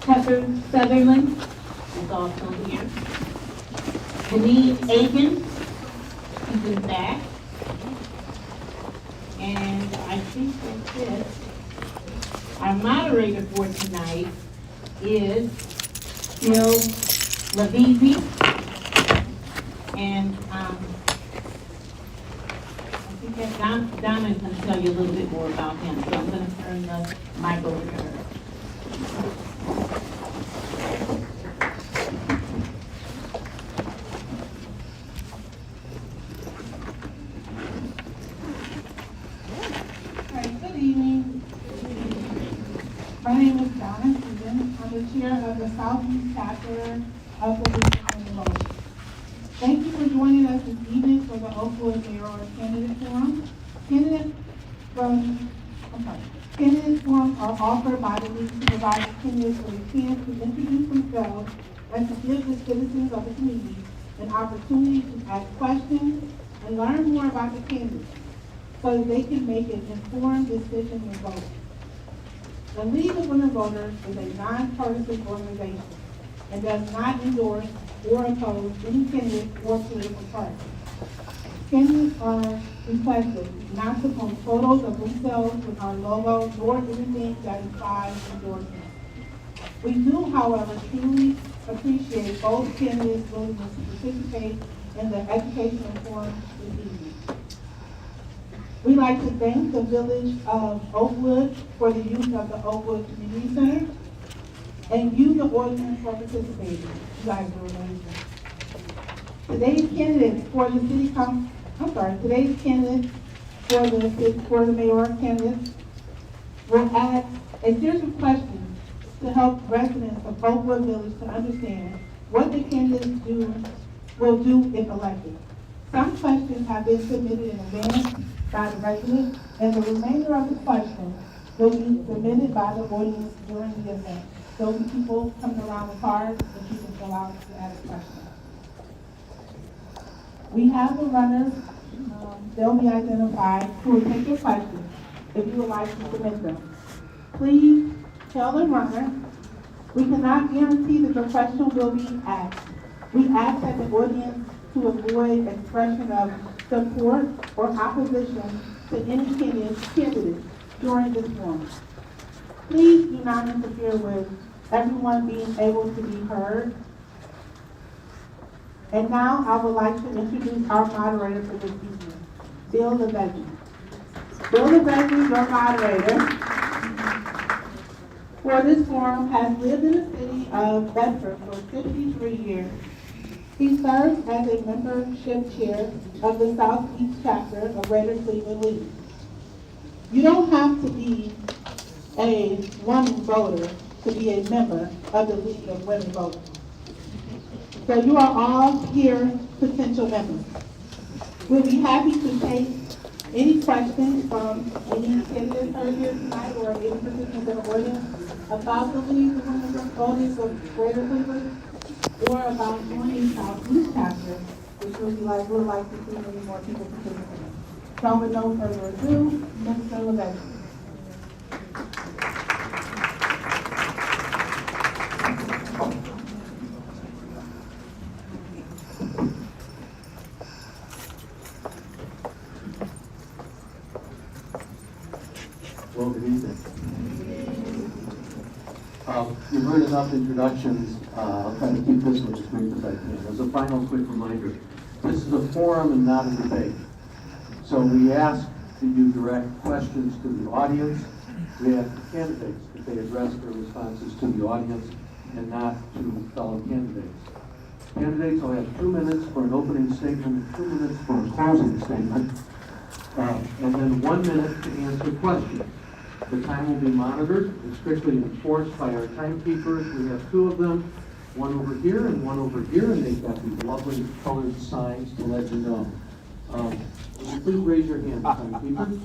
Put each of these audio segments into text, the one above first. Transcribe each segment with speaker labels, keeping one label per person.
Speaker 1: Heather Sutherland is also here. Janine Aiken, she's in the back. And I think that's it. Our moderator for tonight is Bill Levisi. And I think that Donna is going to tell you a little bit more about him. So I'm going to turn the mic over to her.
Speaker 2: Good evening. My name is Donna Stevens. I'm the chair of the Southeast chapter of the Village Mayoral. Thank you for joining us this evening for the Oakwood Mayoral Candidate Forum. Candidate forums are offered by the league to provide candidates with a chance to introduce themselves and to give the citizens of the community an opportunity to ask questions and learn more about the candidates so that they can make an informed decision when voting. The League of Women Voters is a nonpartisan organization and does not endorse or oppose any candidate or political party. Candidates are requested not to post photos of themselves with our logo nor anything that implies endorsement. We do, however, truly appreciate both candidates' willingness to participate in the educational forum this evening. We'd like to thank the Village of Oakwood for the use of the Oakwood Community Center and you, the audience, for participating. You guys are amazing. Today's candidates for the mayoral candidates will ask a series of questions to help residents of Oakwood Village to understand what the candidates will do if elected. Some questions have been submitted in advance by the residents, and the remainder of the questions will be submitted by the audience during the event. There'll be people coming around with cards that you can fill out to ask questions. We have the runners. They'll be identified who will take your questions if you would like to submit them. Please tell the runner we cannot guarantee that the question will be asked. We ask that the audience to avoid expression of support or opposition to any candidate during this forum. Please do not interfere with everyone being able to be heard. And now I would like to introduce our moderator for this evening, Bill Levisi. Bill Levisi, your moderator for this forum, has lived in the city of Bedford for 53 years. He serves as a membership chair of the Southeast chapter of Greater Cleveland League. You don't have to be a woman voter to be a member of the League of Women Voters. So you are all here potential members. We'll be happy to take any questions from any candidates heard here tonight or any participants in the audience about the League of Women Voters of Greater Cleveland or about joining Southeast chapter, which we'd like to see many more people participate. So with no further ado, Mr. Levisi.
Speaker 3: Well, good evening. You've heard enough introductions. I'll try to keep this one as brief as I can. As a final quick reminder, this is a forum and not a debate. So we ask that you direct questions to the audience. We ask the candidates that they address their responses to the audience and not to fellow candidates. Candidates will have 2 minutes for an opening statement and 2 minutes for a closing statement, and then 1 minute to answer questions. The time will be monitored and strictly enforced by our timekeepers. We have 2 of them, one over here and one over here, and they've got these lovely colored signs to let you know. Would you please raise your hand, timekeepers?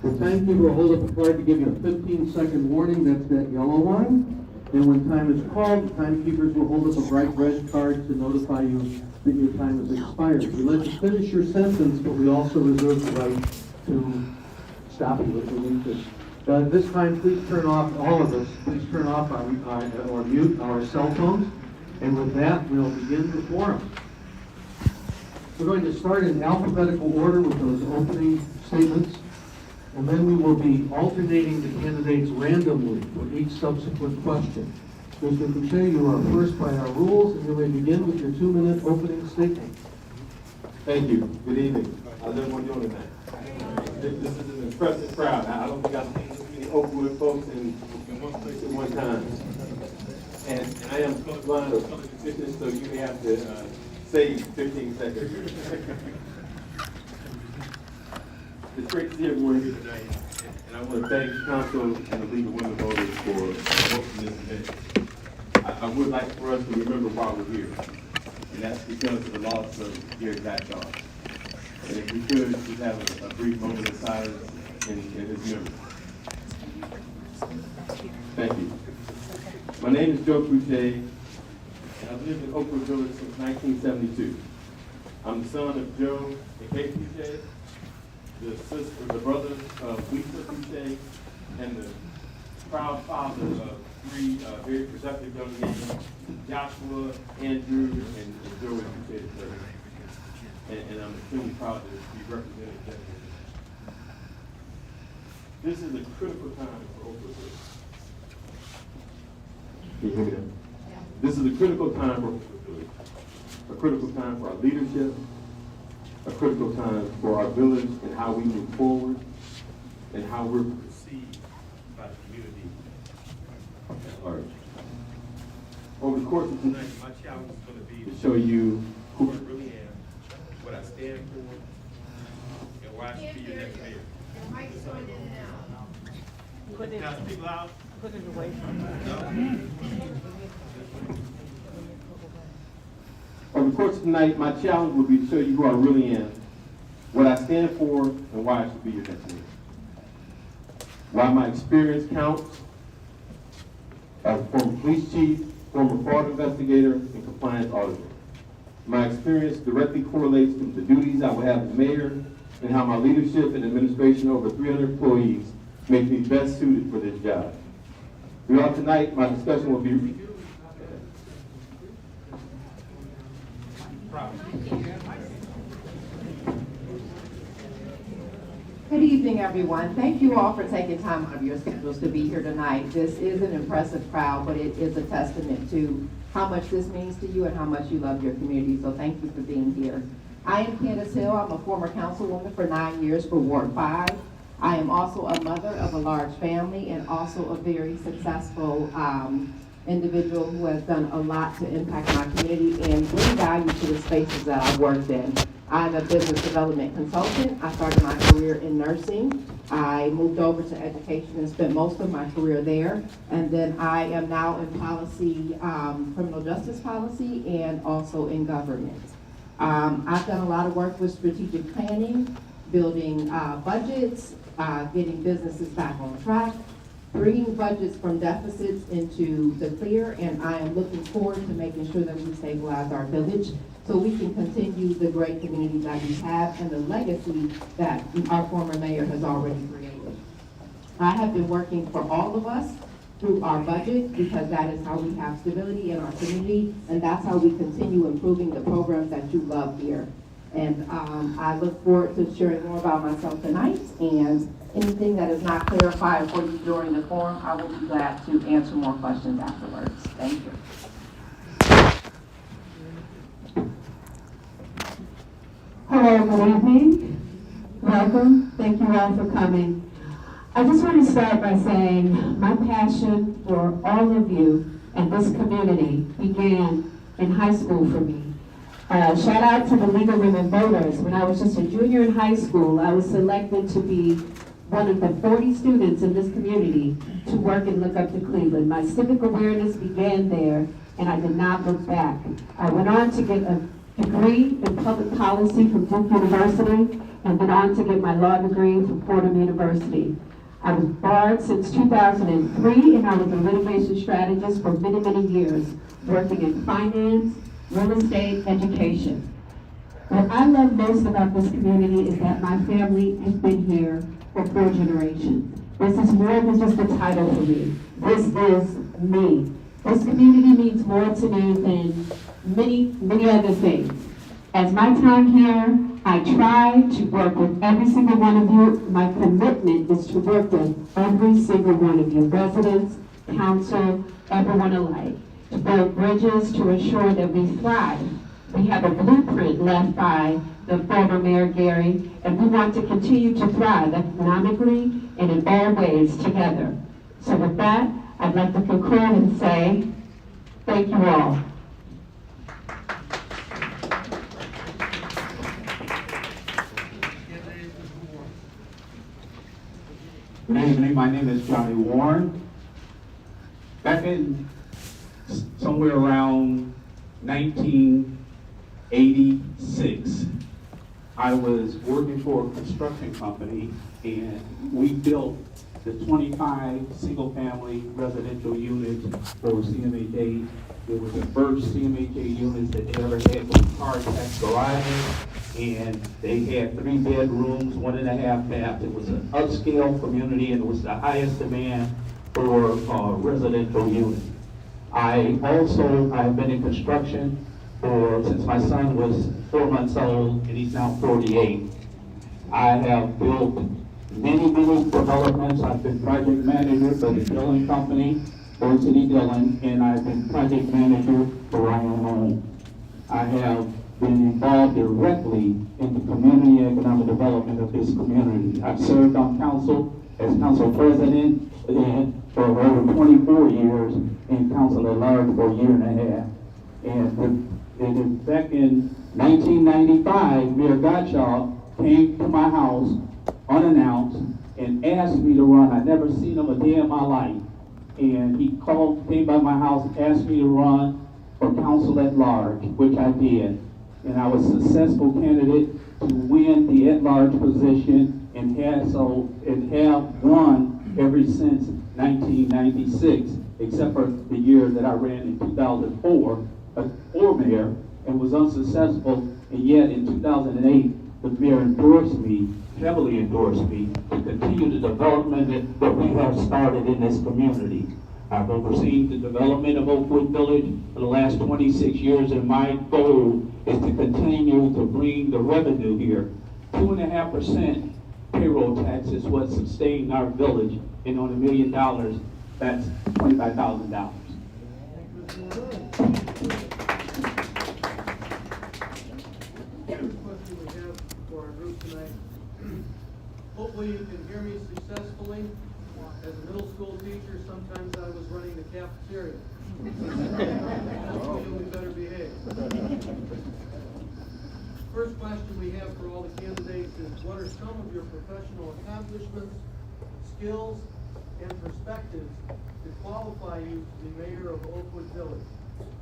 Speaker 3: The timekeeper will hold up a card to give you a 15-second warning. That's that yellow one. And when time is called, the timekeepers will hold up a bright red card to notify you that your time has expired. We let you finish your sentence, but we also reserve the right to stop you if we need to This time, please turn off, all of us, please turn off or mute our cell phones. And with that, we'll begin the forum. We're going to start in alphabetical order with those opening statements, and then we will be alternating the candidates randomly for each subsequent question. Mr. Boucher, you are first by our rules, and you may begin with your 2-minute opening statement.
Speaker 4: Thank you. Good evening. How's everyone doing tonight? This is an impressive crowd. I don't think I've seen this many Oakwood folks in one place at one time. And I am colorblind or color deficient, so you may have to save 15 seconds. It's great to see everyone here tonight, and I want to thank the council and the League of Women Voters for hosting this event. I would like for us to remember why we're here, and that's because of the loss of Gary Batchard. And if we could, just have a brief moment of silence in his memory. Thank you. My name is Joe Boucher, and I've lived in Oakwood Village since 1972. I'm the son of Joe and Kate Boucher, the brother of Lisa Boucher, and the proud father of 3 very productive young men, Joshua, Andrew, and Joey Boucher III. And I'm extremely proud to be represented today. This is a critical time for Oakwood Village. Can you hear me now? This is a critical time for Oakwood Village. A critical time for our leadership, a critical time for our village and how we move forward, and how we're perceived by the community at large. Over the course of tonight, my challenge is going to be to show you who I really am, what I stand for, and why I should be your next mayor. Now speak loud.
Speaker 1: Put it away from
Speaker 4: Over the course of tonight, my challenge will be to show you who I really am, what I stand for, and why I should be your next mayor. Why my experience counts as a former police chief, former fraud investigator, and compliance auditor. My experience directly correlates to the duties I will have as mayor, and how my leadership and administration of over 300 employees make me best suited for this job. Throughout tonight, my discussion will be
Speaker 5: Good evening, everyone. Thank you all for taking time out of your schedules to be here tonight. This is an impressive crowd, but it is a testament to how much this means to you and how much you love your community, so thank you for being here. I am Candace Hill. I'm a former councilwoman for 9 years for Ward 5. I am also a mother of a large family and also a very successful individual who has done a lot to impact my community and bring value to the spaces that I've worked in. I'm a business development consultant. I started my career in nursing. I moved over to education and spent most of my career there. And then I am now in policy, criminal justice policy, and also in government. I've done a lot of work with strategic planning, building budgets, getting businesses back on track, bringing budgets from deficits into the clear, and I am looking forward to making sure that we stabilize our village so we can continue the great community that we have and the legacy that our former mayor has already created. I have been working for all of us through our budget because that is how we have stability in our community, and that's how we continue improving the programs that you love here. And I look forward to sharing more about myself tonight, and anything that is not clarified for you during the forum, I will be glad to answer more questions afterwards. Thank you.
Speaker 6: Hello, good evening. Welcome. Thank you all for coming. I just want to start by saying my passion for all of you and this community began in high school for me. Shout out to the League of Women Voters. When I was just a junior in high school, I was selected to be one of the 40 students in this community to work and look up to Cleveland. My civic awareness began there, and I did not look back. I went on to get a degree in public policy from Duke University, and went on to get my law degree from Fordham University. I was barred since 2003, and I was a litigation strategist for many, many years, working in finance, real estate, education. What I love most about this community is that my family has been here for 4 generations. This is more than just a title for me. This is me. This community means more to me than many other things. As my time here, I try to work with every single one of you. My commitment is to work with every single one of you, residents, council, everyone alike, to build bridges to ensure that we thrive. We have a blueprint left by the former Mayor Gary, and we want to continue to thrive economically and in all ways together. So with that, I'd like to conclude and say, thank you all.
Speaker 7: Good evening, my name is Johnny Warren. Back in somewhere around 1986, I was working for a construction company, and we built the 25 single-family residential units for CMHA. It was the first CMHA units that they ever had with car tax garages, and they had 3 bedrooms, 1.5 baths. It was an upscale community, and it was the highest demand for residential units. I've been in construction since my son was 4 months old, and he's now 48. I have built many developments. I've been project manager for the Dillon Company, for City Dillon, and I've been project manager for Ryan Home. I have been involved directly in the community economic development of this community. I've served on council as council president for over 24 years, and council at large for a year and a half. And back in 1995, Mayor Gottschalk came to my house unannounced and asked me to run. I'd never seen him a day in my life. And he came by my house, asked me to run for council at large, which I did. And I was a successful candidate to win the at-large position and have won ever since 1996, except for the year that I ran in 2004 for mayor and was unsuccessful. And yet in 2008, the mayor heavily endorsed me to continue the development that we have started in this community. I've overseen the development of Oakwood Village for the last 26 years, and my goal is to continue to bring the revenue here. 2.5% payroll tax is what sustained our village, and on $1 million, that's $25,000.
Speaker 8: Question we have for our group tonight. Hopefully you can hear me successfully. As a middle school teacher, sometimes I was running the cafeteria. Hopefully you'll be better behaved. First question we have for all the candidates is, what are some of your professional accomplishments, skills, and perspectives to qualify you to be mayor of Oakwood Village?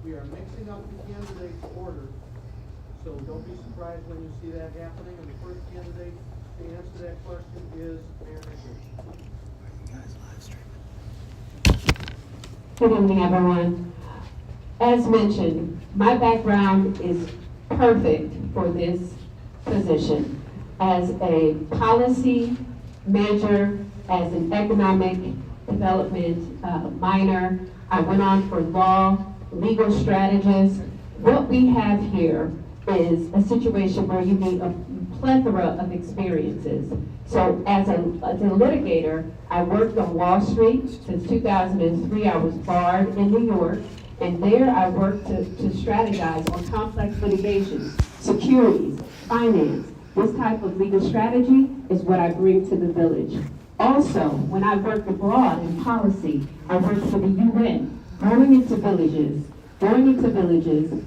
Speaker 8: We are mixing up the candidates' order, so don't be surprised when you see that happening. And the first candidate to answer that question is Mayor Hickey.
Speaker 6: Good evening, everyone. As mentioned, my background is perfect for this position. As a policy major, as an economic development minor, I went on for legal strategist. What we have here is a situation where you need a plethora of experiences. So as a litigator, I worked on Wall Street. Since 2003, I was barred in New York, and there I worked to strategize on complex litigation, securities, finance. This type of legal strategy is what I bring to the village. Also, when I worked abroad in policy, I worked for the UN, going into villages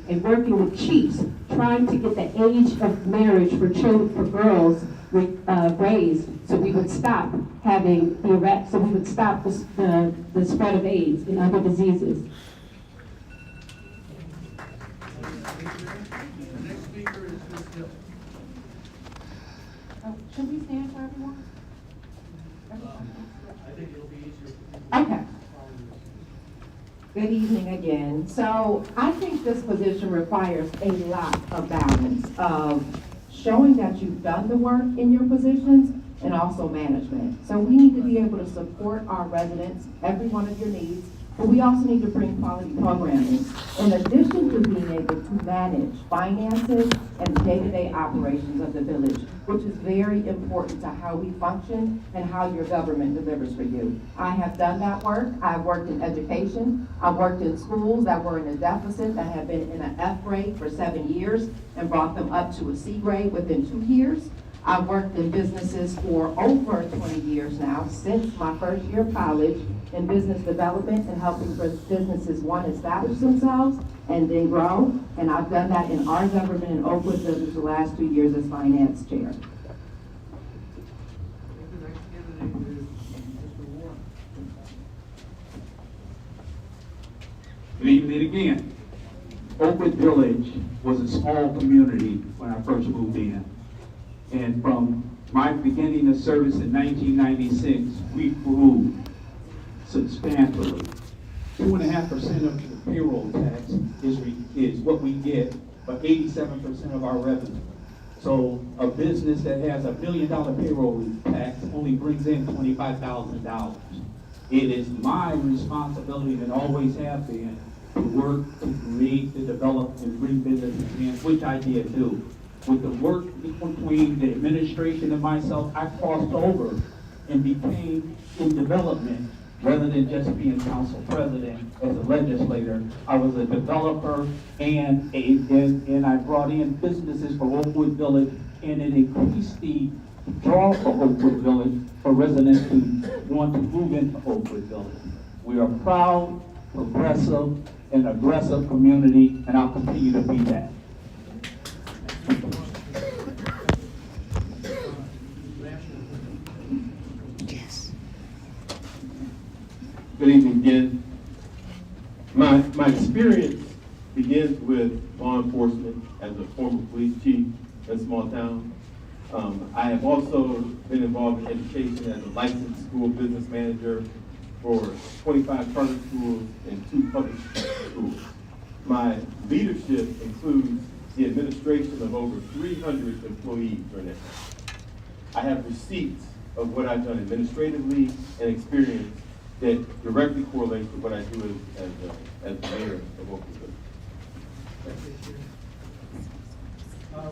Speaker 6: and working with chiefs, trying to get the age of marriage for girls raised, so we would stop having the spread of AIDS and other diseases.
Speaker 8: The next speaker is Ms. Hill.
Speaker 6: Should we stand for everyone?
Speaker 8: I think it'll be easier for people.
Speaker 6: Okay.
Speaker 5: Good evening again. So I think this position requires a lot of balance of showing that you've done the work in your positions and also management. So we need to be able to support our residents, every one of your needs, but we also need to bring quality programming, in addition to being able to manage finances and day-to-day operations of the village, which is very important to how we function and how your government delivers for you. I have done that work. I've worked in education. I've worked in schools that were in a deficit, that have been in an F grade for 7 years and brought them up to a C grade within 2 years. I've worked in businesses for over 20 years now, since my first year of college, in business development and helping businesses, one, establish themselves and then grow. And I've done that in our government in Oakwood Village the last 2 years as finance chair.
Speaker 8: The next candidate is Mr. Warren.
Speaker 7: Good evening again. Oakwood Village was a small community when I first moved in. And from my beginning of service in 1996, we grew substantially. 2.5% of the payroll tax is what we get, but 87% of our revenue. So a business that has $1 million payroll tax only brings in $25,000. It is my responsibility, and always have been, to work to create, to develop, and bring businesses in, which I did do. With the work between the administration and myself, I crossed over and became in development rather than just being council president as a legislator. I was a developer and I brought in businesses for Oakwood Village, and it increased the draw for Oakwood Village for residents who want to move into Oakwood Village. We are proud, progressive, and aggressive community, and I'll continue to be that.
Speaker 4: Good evening again. My experience begins with law enforcement as a former police chief in a small town. I have also been involved in education as a licensed school business manager for 25 charter schools and 2 public schools. My leadership includes the administration of over 300 employees during that time. I have receipts of what I've done administratively and experience that directly correlates with what I do as the mayor of Oakwood Village.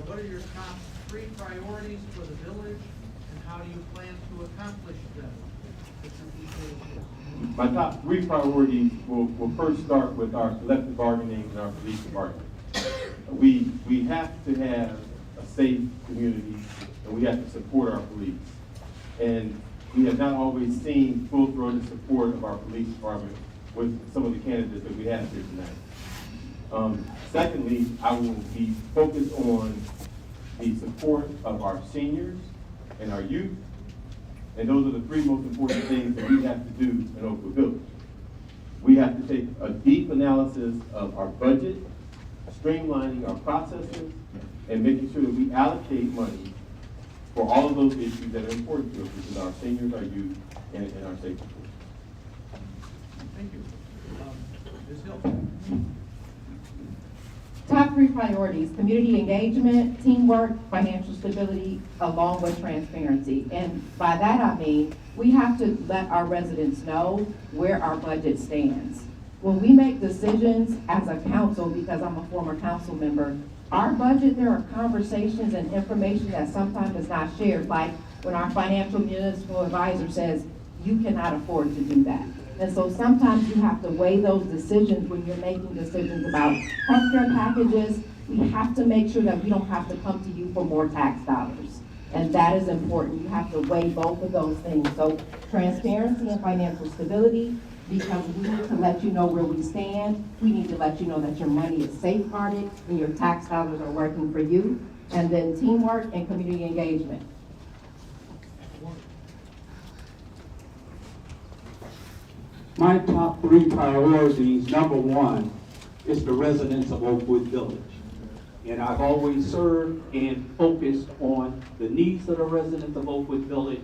Speaker 8: What are your top 3 priorities for the village, and how do you plan to accomplish them?
Speaker 4: My top 3 priorities will first start with our collective bargaining and our police department. We have to have a safe community, and we have to support our police. And we have not always seen full-throated support of our police department with some of the candidates that we have here tonight. Secondly, I will be focused on the support of our seniors and our youth. And those are the 3 most important things that we have to do in Oakwood Village. We have to take a deep analysis of our budget, streamlining our processes, and making sure that we allocate money for all of those issues that are important to us, which is our seniors, our youth, and our safety.
Speaker 8: Thank you. Ms. Hill.
Speaker 5: Top 3 priorities: community engagement, teamwork, financial stability, along with transparency. And by that I mean, we have to let our residents know where our budget stands. When we make decisions as a council, because I'm a former council member, our budget, there are conversations and information that sometimes is not shared, like when our financial municipal advisor says, you cannot afford to do that. And so sometimes you have to weigh those decisions when you're making decisions about healthcare packages. We have to make sure that we don't have to come to you for more tax dollars. And that is important. You have to weigh both of those things. So transparency and financial stability, because we need to let you know where we stand. We need to let you know that your money is safeguarded and your tax dollars are working for you. And then teamwork and community engagement.
Speaker 7: My top 3 priorities, number 1, is the residents of Oakwood Village. And I've always served and focused on the needs of the residents of Oakwood Village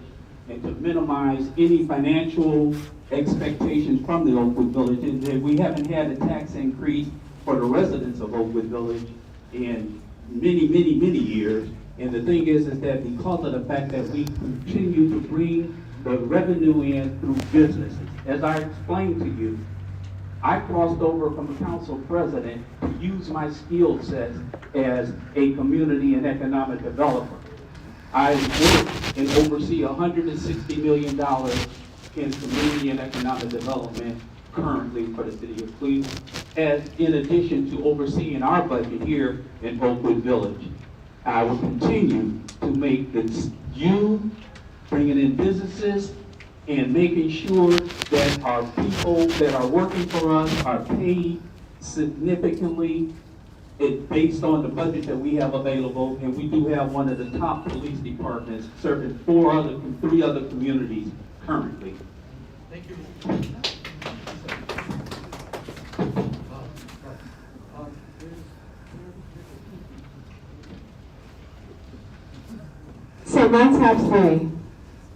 Speaker 7: and to minimize any financial expectations from the Oakwood Village. And we haven't had a tax increase for the residents of Oakwood Village in many, many, many years. And the thing is that because of the fact that we continue to bring the revenue in through businesses, as I explained to you, I crossed over from a council president to use my skill sets as a community and economic developer. I work and oversee $160 million in community and economic development currently for the city of Cleveland, as in addition to overseeing our budget here in Oakwood Village. I will continue to make you bringing in businesses and making sure that our people that are working for us are paid significantly based on the budget that we have available. And we do have one of the top police departments serving 3 other communities currently.
Speaker 8: Thank you.
Speaker 6: So my top 3,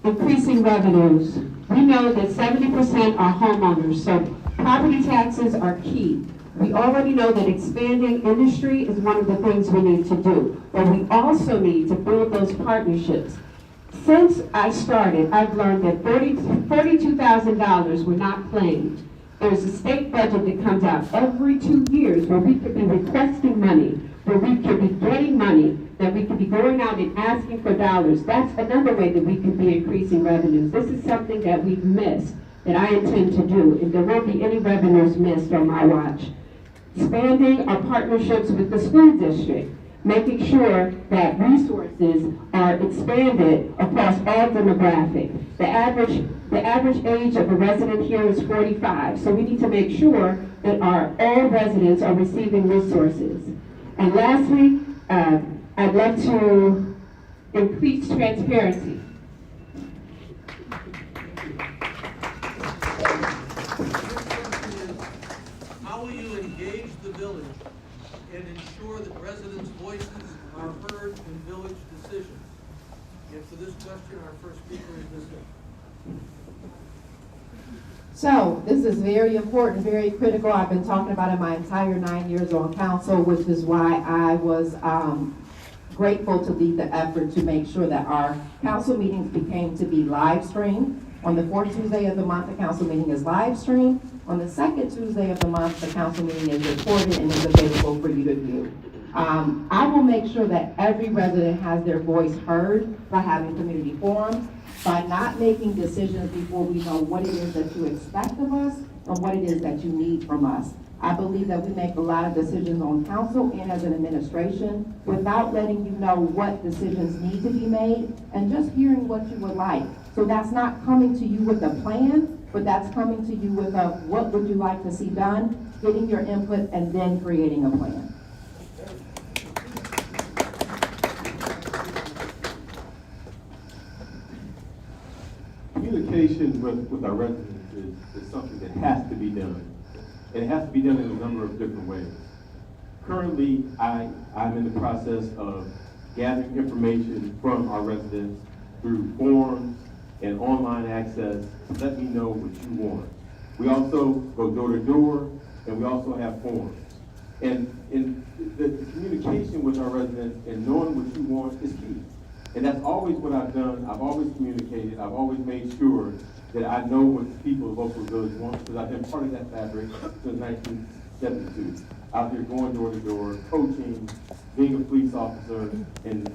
Speaker 6: increasing revenues. We know that 70% are homeowners, so property taxes are key. We already know that expanding industry is one of the things we need to do, but we also need to build those partnerships. Since I started, I've learned that $32,000 were not claimed. There's a state budget that comes out every 2 years where we could be requesting money, where we could be getting money, that we could be going out and asking for dollars. That's another way that we could be increasing revenues. This is something that we've missed, that I intend to do, and there won't be any revenues missed on my watch. Expanding our partnerships with the school district, making sure that resources are expanded across all demographics. The average age of a resident here is 45, so we need to make sure that all residents are receiving resources. And lastly, I'd love to increase transparency.
Speaker 8: How will you engage the village and ensure that residents' voices are heard in village decisions? And for this question, our first speaker is Ms. Hill.
Speaker 5: So this is very important, very critical. I've been talking about it my entire 9 years on council, which is why I was grateful to lead the effort to make sure that our council meetings became to be live streamed. On the 4th Tuesday of the month, the council meeting is live streamed. On the 2nd Tuesday of the month, the council meeting is recorded and is available for you to view. I will make sure that every resident has their voice heard by having community forums, by not making decisions before we know what it is that you expect of us and what it is that you need from us. I believe that we make a lot of decisions on council and as an administration without letting you know what decisions need to be made and just hearing what you would like. So that's not coming to you with a plan, but that's coming to you with a what would you like to see done, getting your input, and then creating a plan.
Speaker 4: Communication with our residents is something that has to be done. And it has to be done in a number of different ways. Currently, I'm in the process of gathering information from our residents through forums and online access to let me know what you want. We also go door to door, and we also have forums. And the communication with our residents and knowing what you want is key. And that's always what I've done. I've always communicated. I've always made sure that I know what the people of Oakwood Village want, because I've been part of that fabric since 1972. Out here going door to door, coaching, being a police officer, and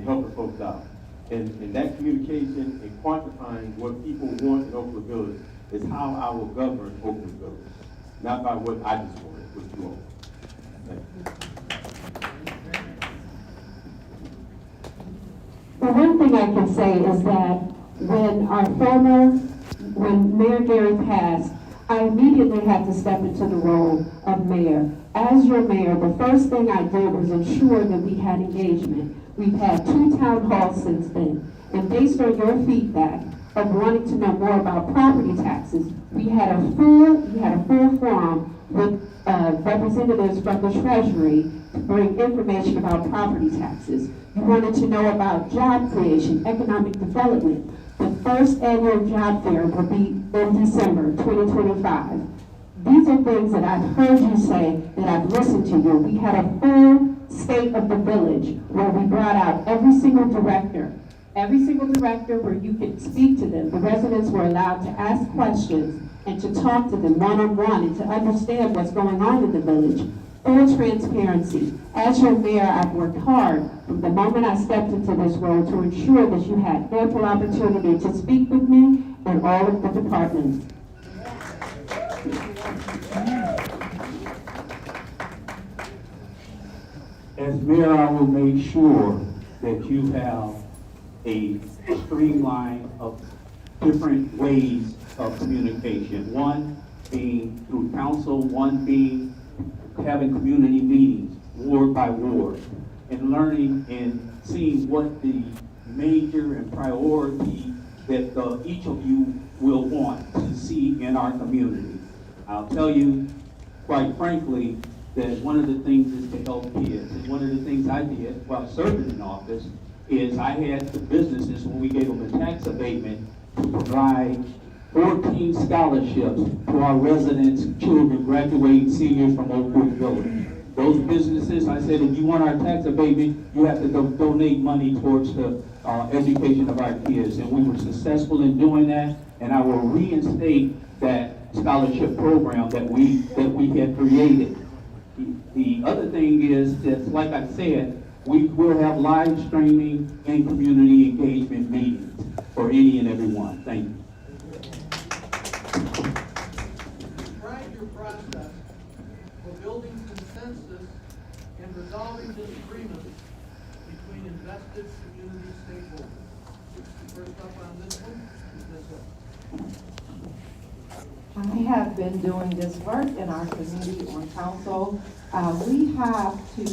Speaker 4: helping folks out. And that communication and quantifying what people want in Oakwood Village is how I will govern Oakwood Village, not by what I just want, what you want. Thank you.
Speaker 6: Well, one thing I can say is that when Mayor Gary passed, I immediately had to step into the role of mayor. As your mayor, the first thing I did was ensure that we had engagement. We've had 2 town halls since then, and based on your feedback of wanting to know more about property taxes, we had a full forum with representatives from the Treasury to bring information about property taxes. You wanted to know about job creation, economic development. The first annual job fair will be in December 2025. These are things that I've heard you say, that I've listened to you. We had a full state of the village, where we brought out every single director where you could speak to them. The residents were allowed to ask questions and to talk to them one-on-one and to understand what's going on in the village. Full transparency. As your mayor, I've worked hard from the moment I stepped into this role to ensure that you had ample opportunity to speak with me and all of the departments.
Speaker 7: As mayor, I will make sure that you have a streamline of different ways of communication. One being through council, one being having community meetings, ward by ward, and learning and seeing what the major and priority that each of you will want to see in our community. I'll tell you, quite frankly, that one of the things is to help kids. And one of the things I did while serving in office is I had the businesses, when we gave them a tax abatement, to provide 14 scholarships to our residents' children, graduating seniors from Oakwood Village. Those businesses, I said, if you want our tax abatement, you have to donate money towards the education of our kids. And we were successful in doing that, and I will reinstate that scholarship program that we had created. The other thing is that, like I said, we will have live streaming and community engagement meetings for any and every one. Thank you.
Speaker 8: Describe your process for building consensus and resolving disagreements between invested community stakeholders. First up on this one is Ms. Hill.
Speaker 5: I have been doing this work in our community on council. We have to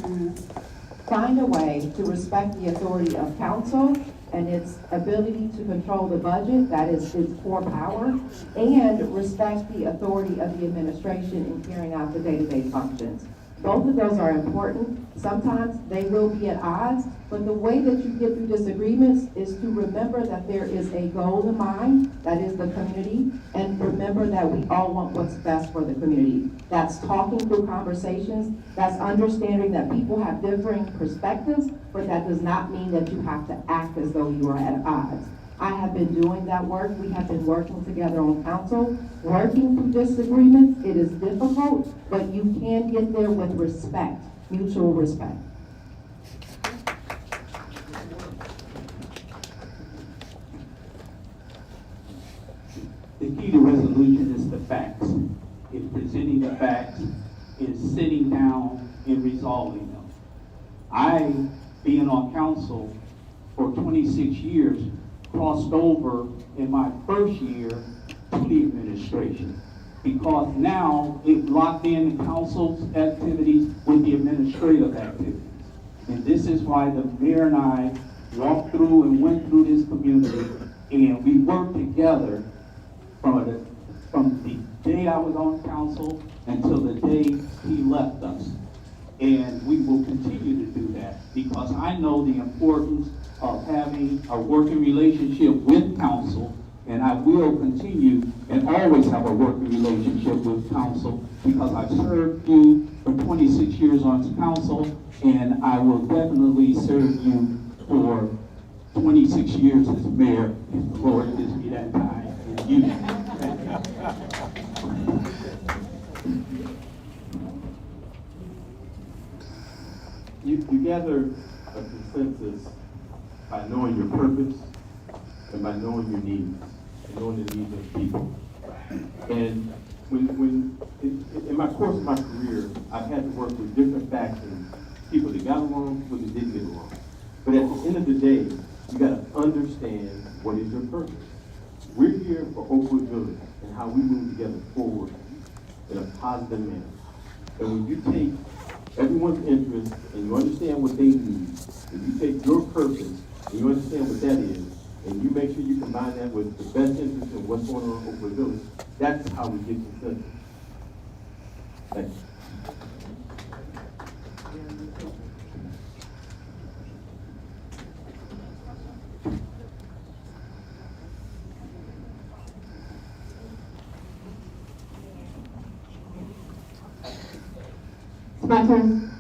Speaker 5: find a way to respect the authority of council and its ability to control the budget, that is its core power, and respect the authority of the administration in carrying out the day-to-day functions. Both of those are important. Sometimes they will be at odds, but the way that you get through disagreements is to remember that there is a goal in mind, that is the community, and remember that we all want what's best for the community. That's talking through conversations, that's understanding that people have differing perspectives, but that does not mean that you have to act as though you are at odds. I have been doing that work. We have been working together on council, working through disagreements. It is difficult, but you can get there with respect, mutual respect.
Speaker 7: The key to resolution is the facts. It's presenting the facts, it's sitting down and resolving them. I, being on council for 26 years, crossed over in my first year to the administration, because now it locked in the council's activities with the administrative activities. And this is why the mayor and I walked through and went through this community, and we worked together from the day I was on council until the day he left us. And we will continue to do that, because I know the importance of having a working relationship with council, and I will continue and always have a working relationship with council, because I've served you for 26 years on council, and I will definitely serve you for 26 years as mayor, if the Lord gives me that time. And you.
Speaker 4: You gather a consensus by knowing your purpose and by knowing your needs, and knowing the needs of people. And in my course of my career, I've had to work with different factions, people that got along, people that didn't get along. But at the end of the day, you got to understand what is your purpose. We're here for Oakwood Village and how we move together forward in a positive manner. And when you take everyone's interest and you understand what they need, and you take your purpose and you understand what that is, and you make sure you combine that with the best interest in what's going on in Oakwood Village, that's how we get consensus. Thank you.
Speaker 6: It's my turn.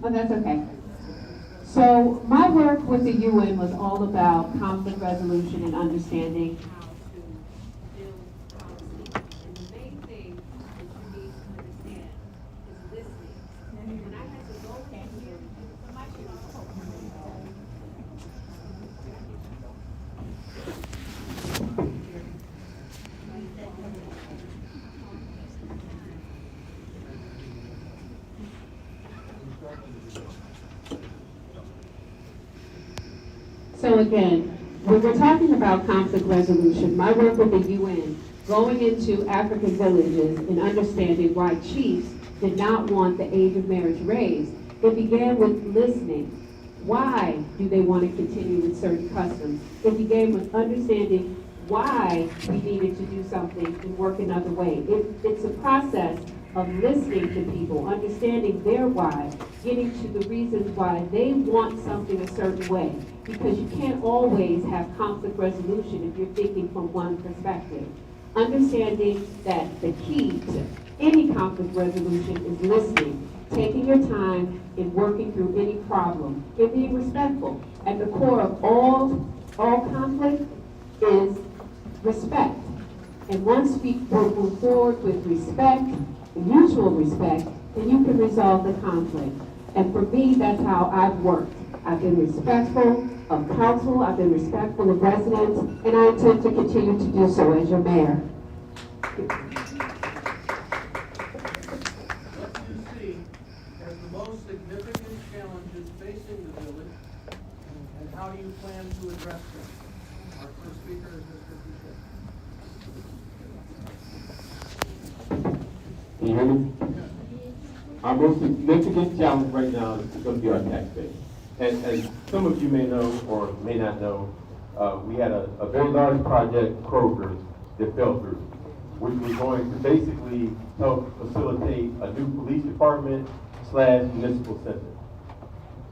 Speaker 6: Oh, that's okay. So my work with the UN was all about conflict resolution and understanding how to build policy. And the main thing that you need to understand is listening. When I had to go into So again, when we're talking about conflict resolution, my work with the UN, going into African villages and understanding why chiefs did not want the age of marriage raised, it began with listening. Why do they want to continue with certain customs? It began with understanding why we needed to do something and work another way. It's a process of listening to people, understanding their why, getting to the reasons why they want something a certain way. Because you can't always have conflict resolution if you're thinking from one perspective. Understanding that the key to any conflict resolution is listening, taking your time in working through any problem, and being respectful. At the core of all conflict is respect. And once we move forward with respect, mutual respect, then you can resolve the conflict. And for me, that's how I've worked. I've been respectful of council, I've been respectful of residents, and I intend to continue to do so as your mayor.
Speaker 8: What do you see as the most significant challenges facing the village, and how do you plan to address them? Our first speaker is Mr. Boucher.
Speaker 4: Can you hear me? Our most significant challenge right now is going to be our tax base. And as some of you may know or may not know, we had a very large project, Kroger, that fell through, which was going to basically help facilitate a new police department / municipal center.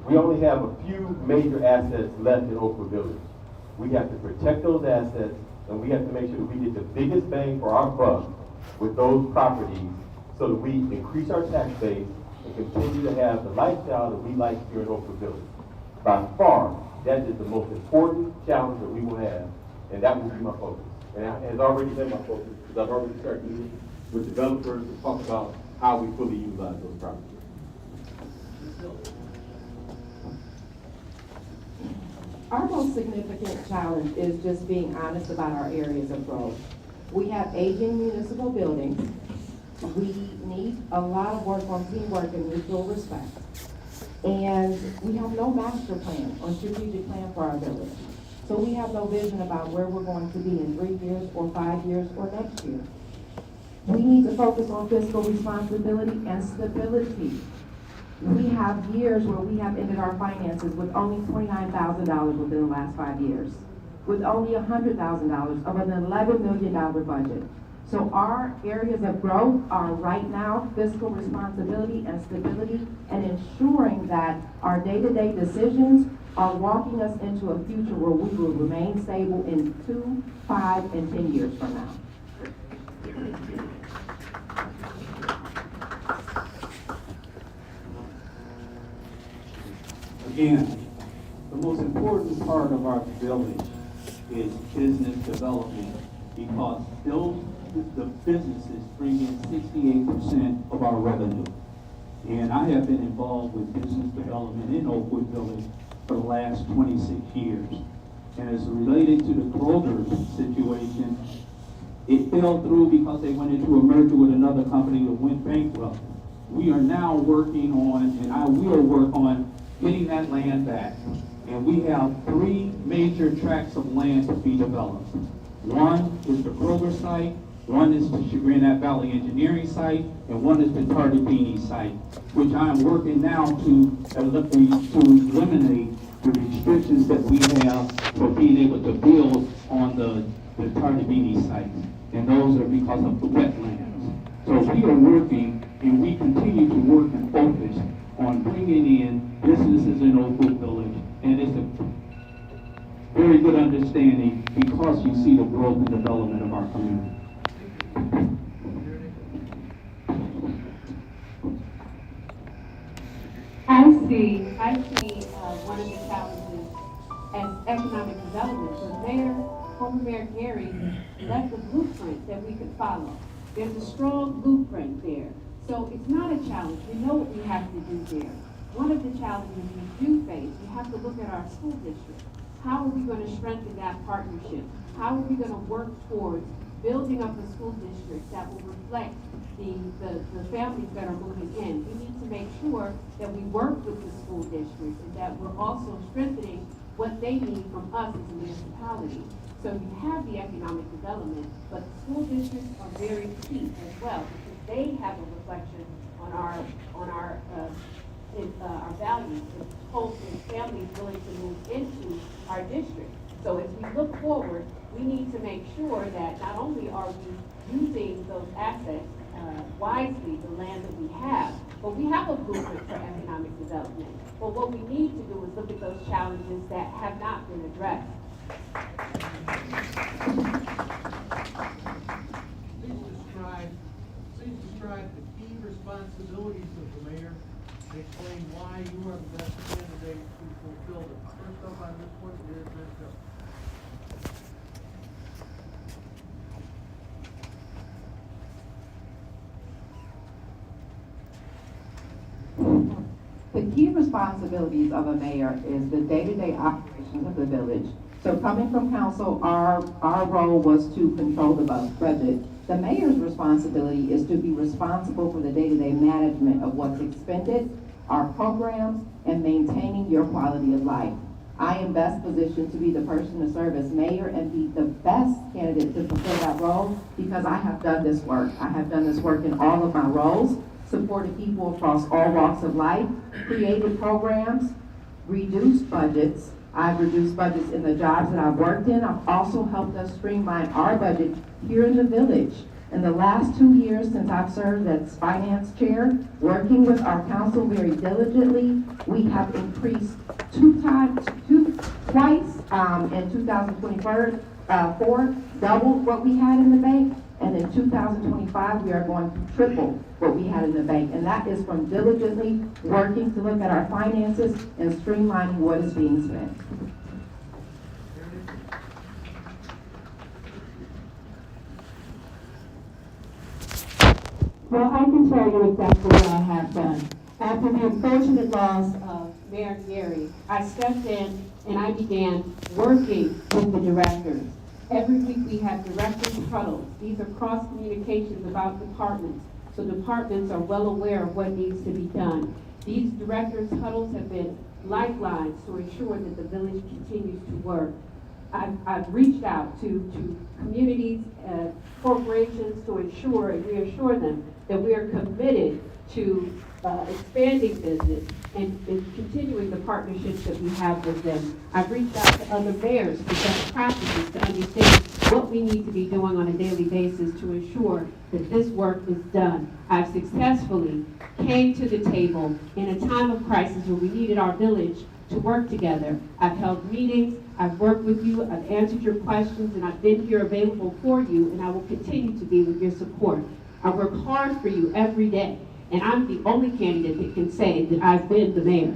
Speaker 4: We only have a few major assets left in Oakwood Village. We have to protect those assets, and we have to make sure that we get the biggest bang for our buck with those properties so that we increase our tax base and continue to have the lifestyle that we like here in Oakwood Village. By far, that is the most important challenge that we will have, and that will be my focus. And it has already been my focus, because I've already started meeting with developers to talk about how we fully utilize those properties.
Speaker 5: Our most significant challenge is just being honest about our areas of growth. We have aging municipal buildings. We need a lot of work on teamwork and mutual respect. And we have no master plan or strategic plan for our village. So we have no vision about where we're going to be in 3 years or 5 years or next year. We need to focus on fiscal responsibility and stability. We have years where we have ended our finances with only $29,000 within the last 5 years, with only $100,000 of an $11 million budget. So our areas of growth are right now fiscal responsibility and stability, and ensuring that our day-to-day decisions are walking us into a future where we will remain stable in 2, 5, and 10 years from now.
Speaker 7: Again, the most important part of our village is business development, because the businesses bring in 68% of our revenue. And I have been involved with business development in Oakwood Village for the last 26 years. And as related to the Kroger situation, it fell through because they went into a merger with another company that went bankrupt. We are now working on, and I will work on, getting that land back. And we have 3 major tracts of land to be developed. One is the Kroger site, one is the Chagrin Valley Engineering site, and one is the Tardibini site, which I am working now to eliminate the restrictions that we have for being able to build on the Tardibini site. And those are because of the wetlands. So we are working, and we continue to work and focus on bringing in businesses in Oakwood Village. And it's a very good understanding because you see the growth and development of our community.
Speaker 6: I see one of the challenges as economic development. Former Mayor Gary left a blueprint that we could follow. There's a strong blueprint there. So it's not a challenge. We know what we have to do there. One of the challenges we do face, we have to look at our school district. How are we going to strengthen that partnership? How are we going to work towards building up a school district that will reflect the families that are moving in? We need to make sure that we work with the school district and that we're also strengthening what they need from us as a municipality. So you have the economic development, but the school districts are very key as well because they have a reflection on our values and hope and families willing to move into our district. So as we look forward, we need to make sure that not only are we using those assets wisely, the land that we have, but we have a blueprint for economic development. But what we need to do is look at those challenges that have not been addressed.
Speaker 8: Please describe the key responsibilities of the mayor and explain why you are the best candidate to fulfill them. First up on this one is Ms. Hill.
Speaker 5: The key responsibilities of a mayor is the day-to-day operations of the village. So coming from council, our role was to control the budget. The mayor's responsibility is to be responsible for the day-to-day management of what's expended, our programs, and maintaining your quality of life. I am best positioned to be the person to serve as mayor and be the best candidate to fulfill that role because I have done this work. I have done this work in all of my roles, supported people across all walks of life, created programs, reduced budgets. I've reduced budgets in the jobs that I've worked in. I've also helped us streamline our budget here in the village. In the last 2 years since I've served as finance chair, working with our council very diligently, we have increased twice in 2024, doubled what we had in the bank, and in 2025 we are going to triple what we had in the bank, and that is from diligently working to look at our finances and streamlining what is being spent.
Speaker 6: Well, I can tell you exactly what I have done. After the unfortunate loss of Mayor Gary, I stepped in and I began working with the directors. Every week we have directors huddles. These are cross communications about departments. So departments are well aware of what needs to be done. These directors huddles have been lifelines to ensure that the village continues to work. I've reached out to communities, corporations to ensure and reassure them that we are committed to expanding business and continuing the partnerships that we have with them. I've reached out to other mayors for best practices to understand what we need to be doing on a daily basis to ensure that this work is done. I've successfully came to the table in a time of crisis where we needed our village to work together. I've held meetings, I've worked with you, I've answered your questions, and I've been here available for you, and I will continue to be with your support. I work hard for you every day, and I'm the only candidate that can say that I've been the mayor.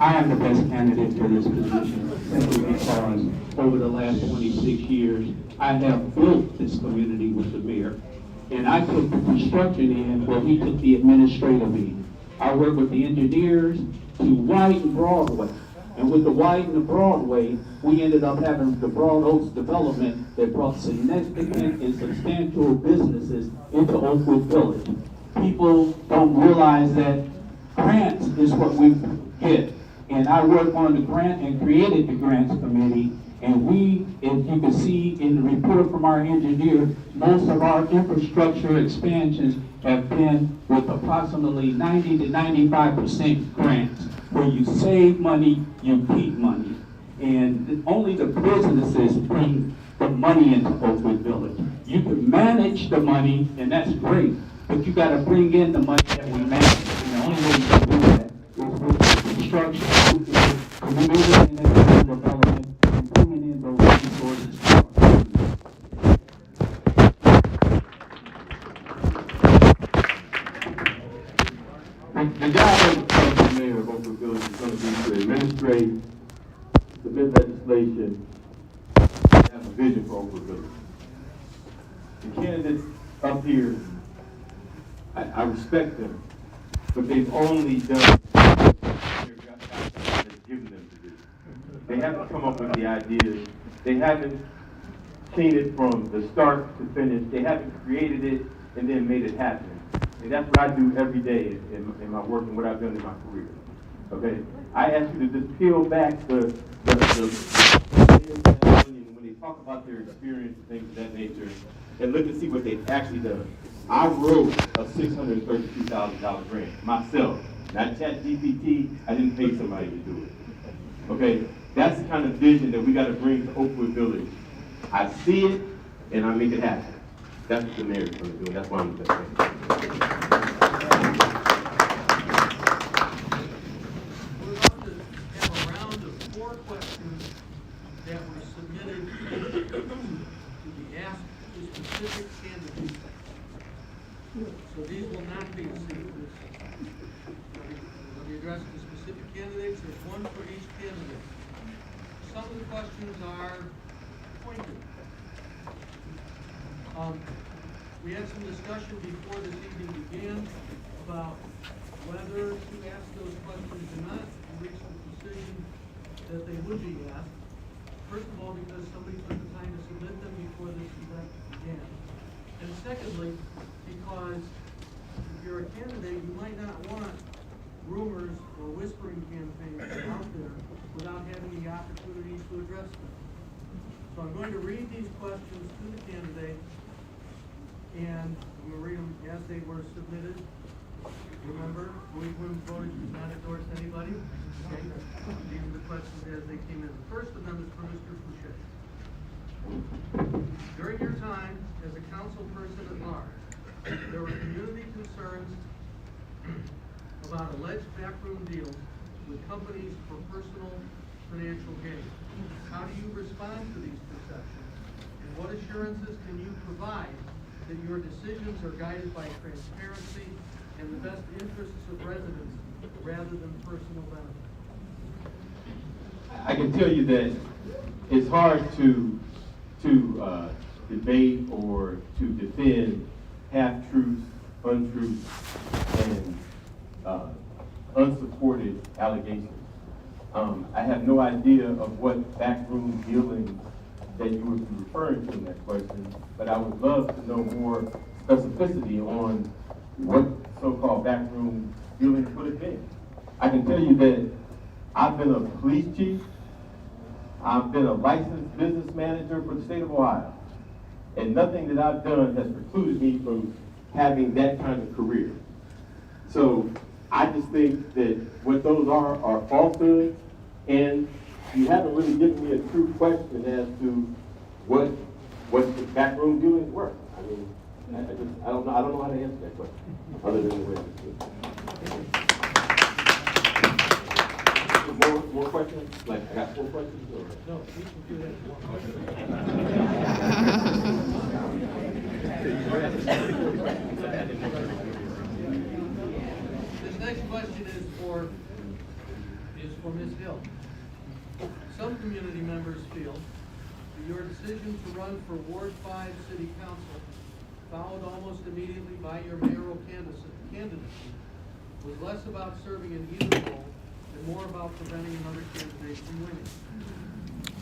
Speaker 7: I am the best candidate for this position simply because over the last 26 years, I have built this community with the mayor. And I took the construction end where he took the administrative end. I worked with the engineers to widen Broadway. And with the widen of Broadway, we ended up having the Broad Oaks development that brought significant and substantial businesses into Oakwood Village. People don't realize that grants is what we get. And I worked on the grant and created the grants committee. And we, if you can see in the report from our engineer, most of our infrastructure expansions have been with approximately 90 to 95% grants, where you save money, you keep money. And only the businesses bring the money into Oakwood Village. You can manage the money, and that's great, but you gotta bring in the money that we manage. And the only way you can do that is with construction, community and economic development, and bringing in those resources to our community.
Speaker 4: The job of the mayor of Oakwood Village is going to be to administrate, submit legislation, and have a vision for Oakwood Village. The candidates up here, I respect them, but they've only done what their God has given them to do. They haven't come up with the ideas. They haven't seen it from the start to finish. They haven't created it and then made it happen. And that's what I do every day in my work and what I've done in my career. Okay? I ask you to just peel back the when they talk about their experience and things of that nature, and look and see what they've actually done. I wrote a $632,000 grant myself, not ChatGPT. I didn't pay somebody to do it. Okay? That's the kind of vision that we got to bring to Oakwood Village. I see it, and I make it happen. That's what the mayor's going to do. That's why I'm going to say.
Speaker 8: We're about to have a round of 4 questions that were submitted to be asked to specific candidates. So these will not be secrets. When we address the specific candidates, there's 1 for each candidate. Some of the questions are pointed. We had some discussion before this evening began about whether to ask those questions or not, and reached the decision that they would be asked. First of all, because somebody took the time to submit them before this event began. And secondly, because if you're a candidate, you might not want rumors or whispering campaigns out there without having the opportunity to address them. So I'm going to read these questions to the candidate, and I'm going to read them as they were submitted. Remember, Oakwood Village does not endorse anybody. Okay? These are the questions as they came in. The first of them is for Mr. Fouché. During your time as a council person at large, there were community concerns about alleged backroom deals with companies for personal financial gain. How do you respond to these perceptions? And what assurances can you provide that your decisions are guided by transparency and the best interests of residents rather than personal benefit?
Speaker 4: I can tell you that it's hard to debate or to defend half-truths, untruths, and unsupported allegations. I have no idea of what backroom dealings that you would be referring to in that question, but I would love to know more specificity on what so-called backroom dealings would have been. I can tell you that I've been a police chief, I've been a licensed business manager for the state of Ohio, and nothing that I've done has precluded me from having that kind of career. So I just think that what those are falsehoods, and you haven't really given me a true question as to what the backroom dealings were. I mean, I don't know how to answer that question, other than the way it's more questions? Like, I got 4 questions? Or?
Speaker 8: No, we can do that in 1 question. This next question is for Ms. Hill. Some community members feel that your decision to run for Ward 5 City Council, followed almost immediately by your mayoral candidacy, was less about serving in either role and more about preventing another candidate from winning.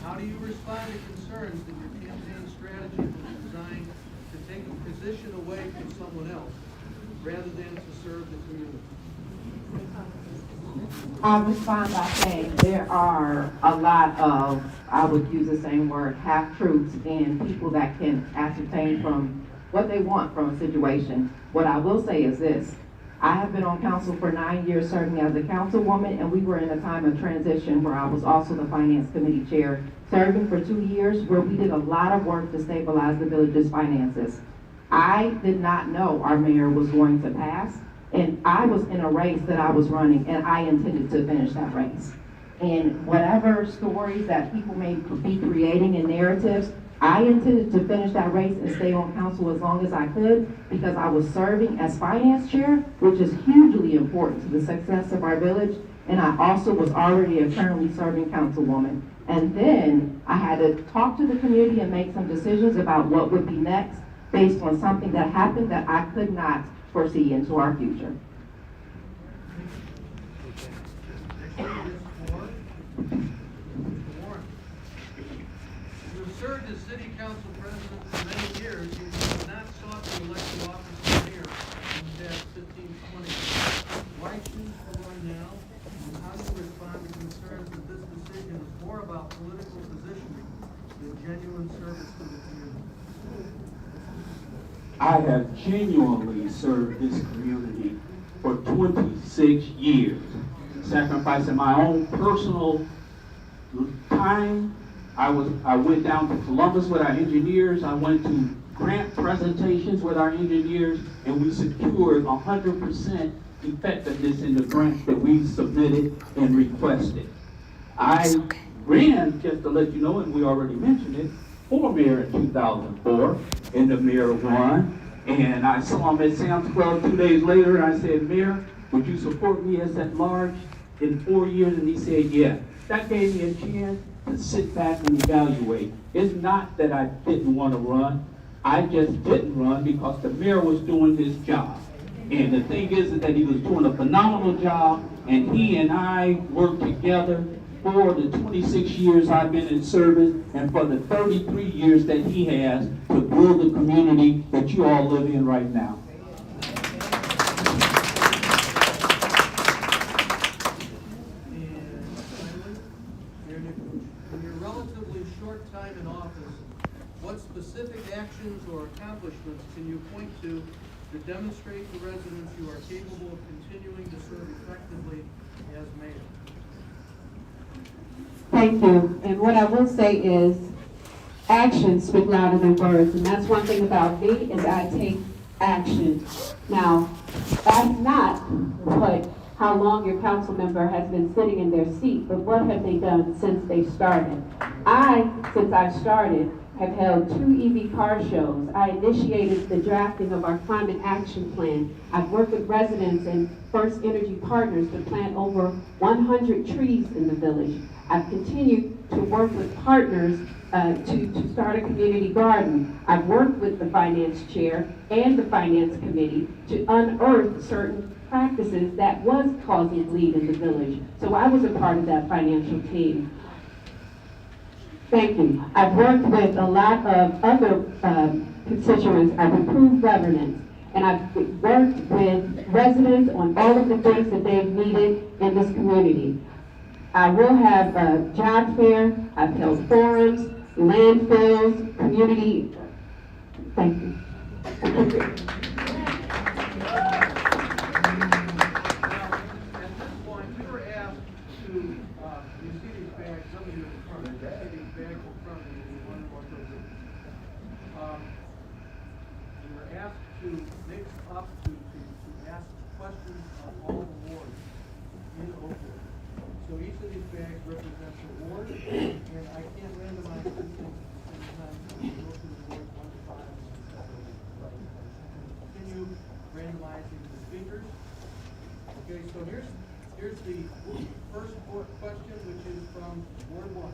Speaker 8: How do you respond to concerns that your campaign strategy was designed to take a position away from someone else rather than to serve the community?
Speaker 5: I'll respond by saying there are a lot of, I would use the same word, half-truths in people that can ascertain from what they want from a situation. What I will say is this, I have been on council for 9 years serving as a councilwoman, and we were in a time of transition where I was also the finance committee chair, serving for 2 years where we did a lot of work to stabilize the village's finances. I did not know our mayor was going to pass, and I was in a race that I was running, and I intended to finish that race. And whatever stories that people may be creating in narratives, I intended to finish that race and stay on council as long as I could because I was serving as finance chair, which is hugely important to the success of our village. And I also was already a currently serving councilwoman. And then I had to talk to the community and make some decisions about what would be next based on something that happened that I could not foresee into our future.
Speaker 8: You have served as city council president for many years, you have not sought to elect the office of mayor in the past 15-20 years. Why choose to run now, and how do you respond to concerns that this decision is more about political positioning than genuine service to the community?
Speaker 7: I have genuinely served this community for 26 years, sacrificing my own personal time. I went down to Columbus with our engineers. I went to grant presentations with our engineers, and we secured 100% effectiveness in the grants that we submitted and requested. I ran, just to let you know, and we already mentioned it, for mayor in 2004, and the mayor won. And I saw him at Sam's Club 2 days later, and I said, Mayor, would you support me as at large in 4 years? And he said, yeah. That gave me a chance to sit back and evaluate. It's not that I didn't want to run. I just didn't run because the mayor was doing his job. And the thing is that he was doing a phenomenal job, and he and I worked together for the 26 years I've been in service and for the 33 years that he has to build the community that you all live in right now.
Speaker 8: In your relatively short time in office, what specific actions or accomplishments can you point to demonstrate to residents you are capable of continuing to serve effectively as mayor?
Speaker 6: Thank you. And what I will say is actions speak louder than words. And that's one thing about me is I take action. Now, that's not how long your council member has been sitting in their seat, but what have they done since they started? Since I started, have held 2 EV car shows. I initiated the drafting of our climate action plan. I've worked with residents and First Energy Partners to plant over 100 trees in the village. I've continued to work with partners to start a community garden. I've worked with the finance chair and the finance committee to unearth certain practices that was causing bleed in the village. So I was a part of that financial team. Thank you. I've worked with a lot of other constituents. I've improved governance, and I've worked with residents on all of the things that they've needed in this community. I will have a job fair. I've held forums, landfills, community. Thank you.
Speaker 8: Now, at this point, we were asked to, you see these bags, some of you in front, you see these bags in front of you, you wonder what those are. We were asked to mix up, to ask questions of all the wards in Oakwood. So each of these bags represents a ward, and I can't randomize this thing at the time. So we'll go through the wards 1 to 5. Continue randomizing the speakers. Okay, so here's the first question, which is from Ward 1.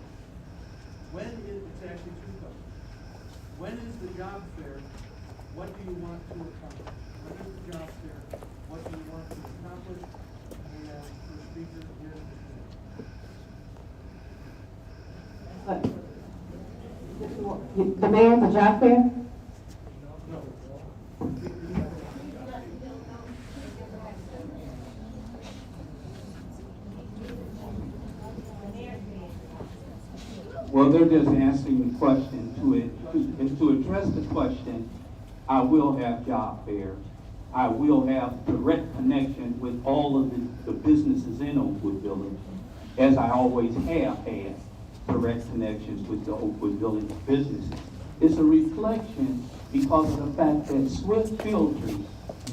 Speaker 8: It's actually 2 questions. When is the job fair? What do you want to accomplish? When is the job fair? What do you want to accomplish? And the speaker is
Speaker 6: The mayor at the job fair?
Speaker 7: Well, they're just answering the question. To address the question, I will have job fairs. I will have direct connection with all of the businesses in Oakwood Village, as I always have had direct connections with the Oakwood Village businesses. It's a reflection because of the fact that Swift Filters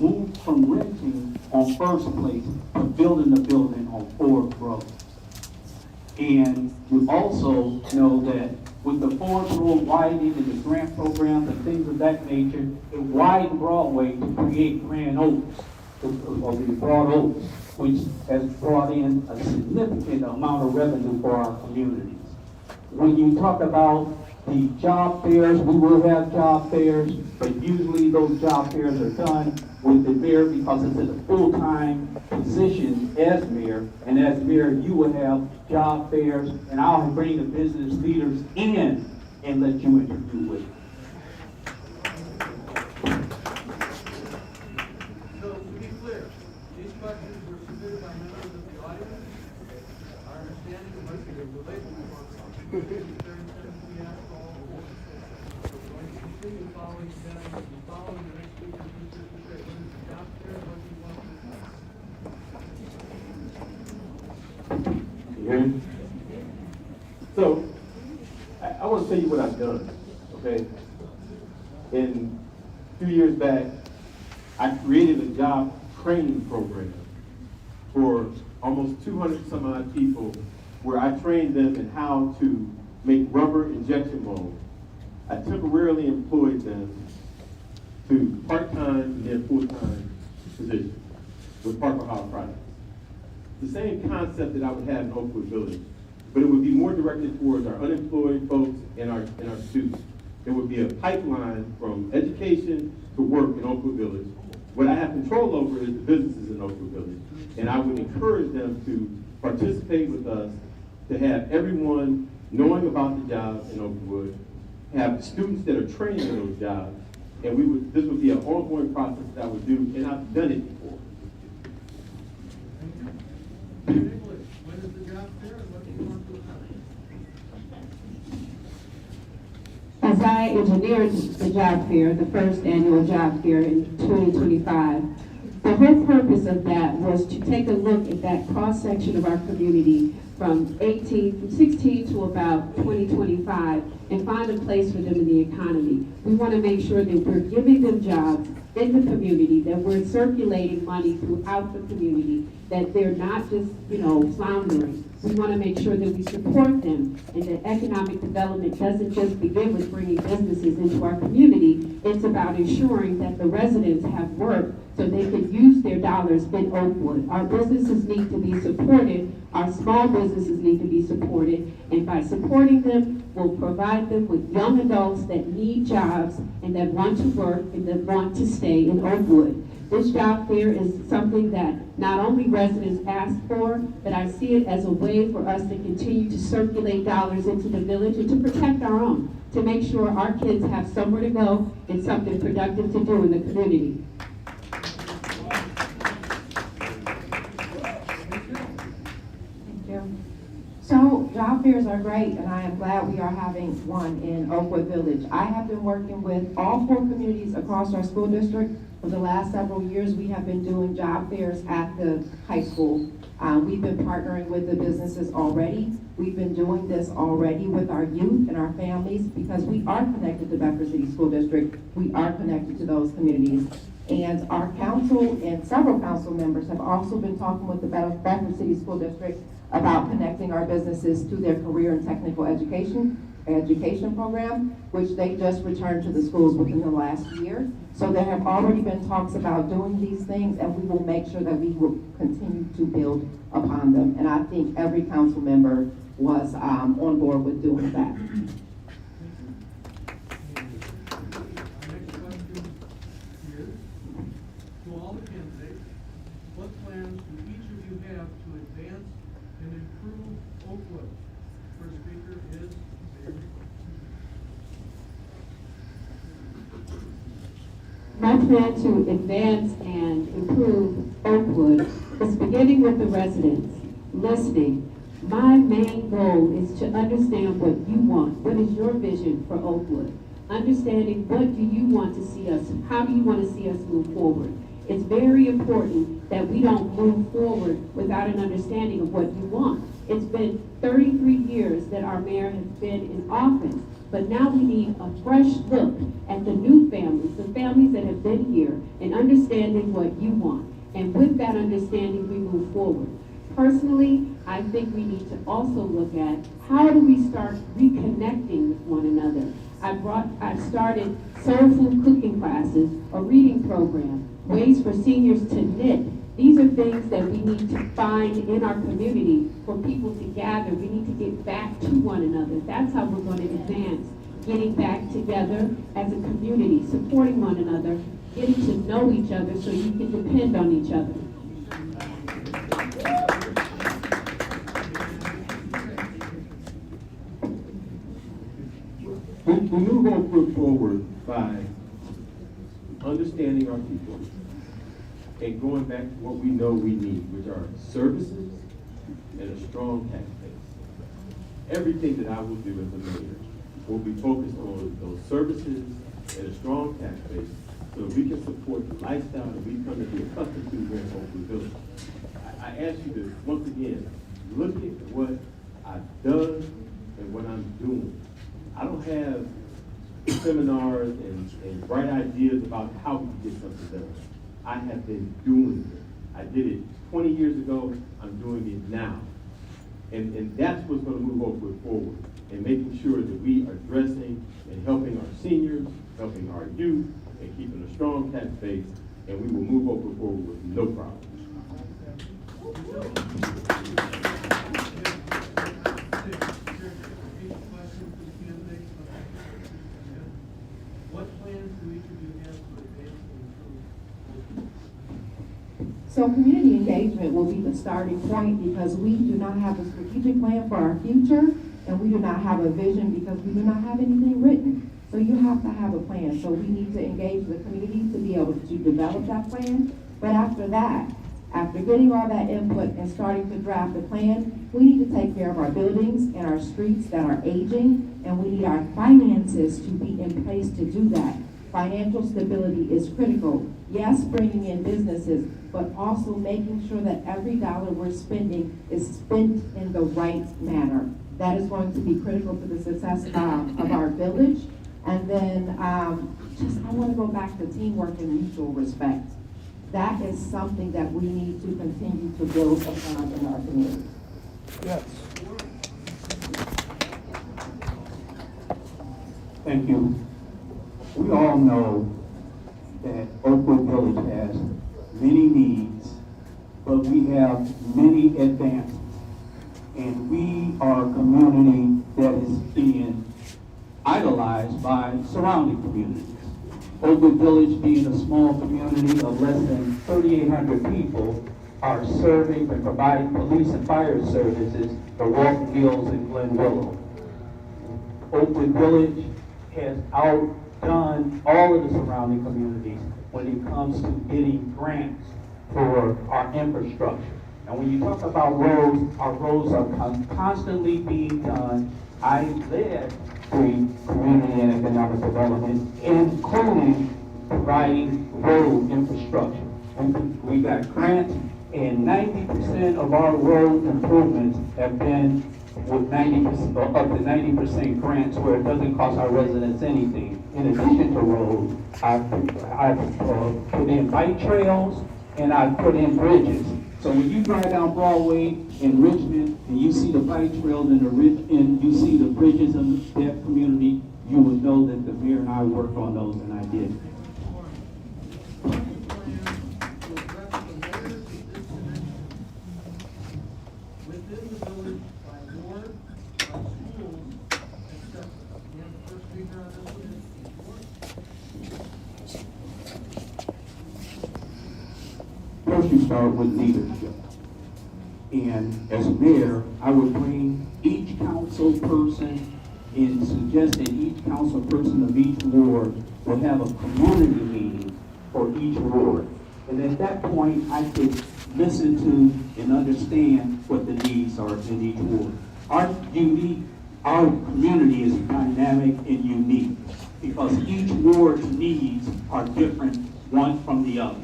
Speaker 7: moved from renting on First Place to building the building on Ford Road. And you also know that with the Ford Road widening and the grant programs and things of that nature, it widened Broadway to create Grand Oaks, or the Broad Oaks, which has brought in a significant amount of revenue for our communities. When you talk about the job fairs, we will have job fairs, but usually those job fairs are done with the mayor because it's in a full-time position as mayor. And as mayor, you will have job fairs, and I'll bring the business leaders in and let you interview with them.
Speaker 8: So to be clear, these questions were submitted by members of the audience. Our understanding must be related to our they're intended to be asked all four. So we're going to continue following the next speaker, Mr. What is the job fair, what do you want to discuss?
Speaker 4: You hear me? So, I want to tell you what I've done, okay? In 2 years back, I created a job training program for almost 200 some odd people where I trained them in how to make rubber injection molds. I temporarily employed them to part-time and then full-time positions with Parker Hall Products. The same concept that I would have in Oakwood Village, but it would be more directed towards our unemployed folks and our students. There would be a pipeline from education to work in Oakwood Village. What I have control over is the businesses in Oakwood Village, and I would encourage them to participate with us, to have everyone knowing about the jobs in Oakwood, have students that are trained in those jobs, and this would be an ongoing process that I would do, and I've done it before.
Speaker 8: English, when is the job fair and what do you want to accomplish?
Speaker 6: As I engineered the job fair, the first annual job fair in 2025, the whole purpose of that was to take a look at that cross-section of our community from 16 to about 2025 and find a place for them in the economy. We want to make sure that we're giving them jobs in the community, that we're circulating money throughout the community, that they're not just, floundering. We want to make sure that we support them and that economic development doesn't just begin with bringing businesses into our community. It's about ensuring that the residents have work so they can use their dollars in Oakwood. Our businesses need to be supported. Our small businesses need to be supported. And by supporting them, we'll provide them with young adults that need jobs and that want to work and that want to stay in Oakwood. This job fair is something that not only residents ask for, but I see it as a way for us to continue to circulate dollars into the village and to protect our own, to make sure our kids have somewhere to go and something productive to do in the community.
Speaker 5: Thank you. So job fairs are great, and I am glad we are having one in Oakwood Village. I have been working with all 4 communities across our school district. For the last several years, we have been doing job fairs at the high school. We've been partnering with the businesses already. We've been doing this already with our youth and our families because we are connected to Bedford City School District. We are connected to those communities. And our council and several council members have also been talking with the Bedford City School District about connecting our businesses to their career and technical education program, which they just returned to the schools within the last year. So there have already been talks about doing these things, and we will make sure that we will continue to build upon them. And I think every council member was on board with doing that.
Speaker 8: Our next question is, to all the candidates, what plans do each of you have to advance and improve Oakwood? First speaker is Mayor.
Speaker 6: My plan to advance and improve Oakwood is beginning with the residents, listening. My main goal is to understand what you want. What is your vision for Oakwood? Understanding what do you want to see us, how do you want to see us move forward? It's very important that we don't move forward without an understanding of what you want. It's been 33 years that our mayor has been in office, but now we need a fresh look at the new families, the families that have been here, and understanding what you want. And with that understanding, we move forward. Personally, I think we need to also look at how do we start reconnecting with one another. I've started soul food cooking classes, a reading program, ways for seniors to knit. These are things that we need to find in our community for people to gather. We need to get back to one another. That's how we're going to advance. Getting back together as a community, supporting one another, getting to know each other so you can depend on each other.
Speaker 4: We move Oakwood forward by understanding our people and going back to what we know we need, which are services and a strong tax base. Everything that I will do as a mayor will be focused on those services and a strong tax base so that we can support the lifestyle that we've come to be accustomed to here in Oakwood Village. I ask you to, once again, look at what I've done and what I'm doing. I don't have seminars and bright ideas about how we can get something done. I have been doing it. I did it 20 years ago, I'm doing it now. And that's what's going to move Oakwood forward, and making sure that we are addressing and helping our seniors, helping our youth, and keeping a strong tax base, and we will move Oakwood forward with no problem.
Speaker 8: What plans do each of you have to advance and improve?
Speaker 5: So community engagement will be the starting point because we do not have a strategic plan for our future, and we do not have a vision because we do not have anything written. So you have to have a plan. So we need to engage the community to be able to develop that plan. But after that, after getting all that input and starting to draft a plan, we need to take care of our buildings and our streets that are aging, and we need our finances to be in place to do that. Financial stability is critical. Yes, bringing in businesses, but also making sure that every dollar we're spending is spent in the right manner. That is going to be critical to the success of our village. And then I want to go back to teamwork and mutual respect. That is something that we need to continue to build upon in our community.
Speaker 7: Yes. Thank you. We all know that Oakwood Village has many needs, but we have many advances. And we are a community that is being idolized by surrounding communities. Oakwood Village, being a small community of less than 3,800 people, are serving and providing police and fire services for Walton Hills and Glen Willow. Oakwood Village has outdone all of the surrounding communities when it comes to getting grants for our infrastructure. And when you talk about roads, our roads are constantly being done. I led the community and economic development, including providing road infrastructure. And we got grants, and 90% of our road improvements have been with 90%, up to 90% grants, where it doesn't cost our residents anything. In addition to roads, I've put in bike trails and I've put in bridges. So when you drive down Broadway in Richmond and you see the bike trails and you see the bridges in that community, you will know that the mayor and I worked on those, and I did.
Speaker 8: Within the village, by ward, by schools, etc. You have the first speaker on this one?
Speaker 7: First, you start with leadership. And as mayor, I would bring each council person and suggest that each council person of each ward will have a community meeting for each ward. And at that point, I could listen to and understand what the needs are in each ward. Our community is dynamic and unique because each ward's needs are different one from the other.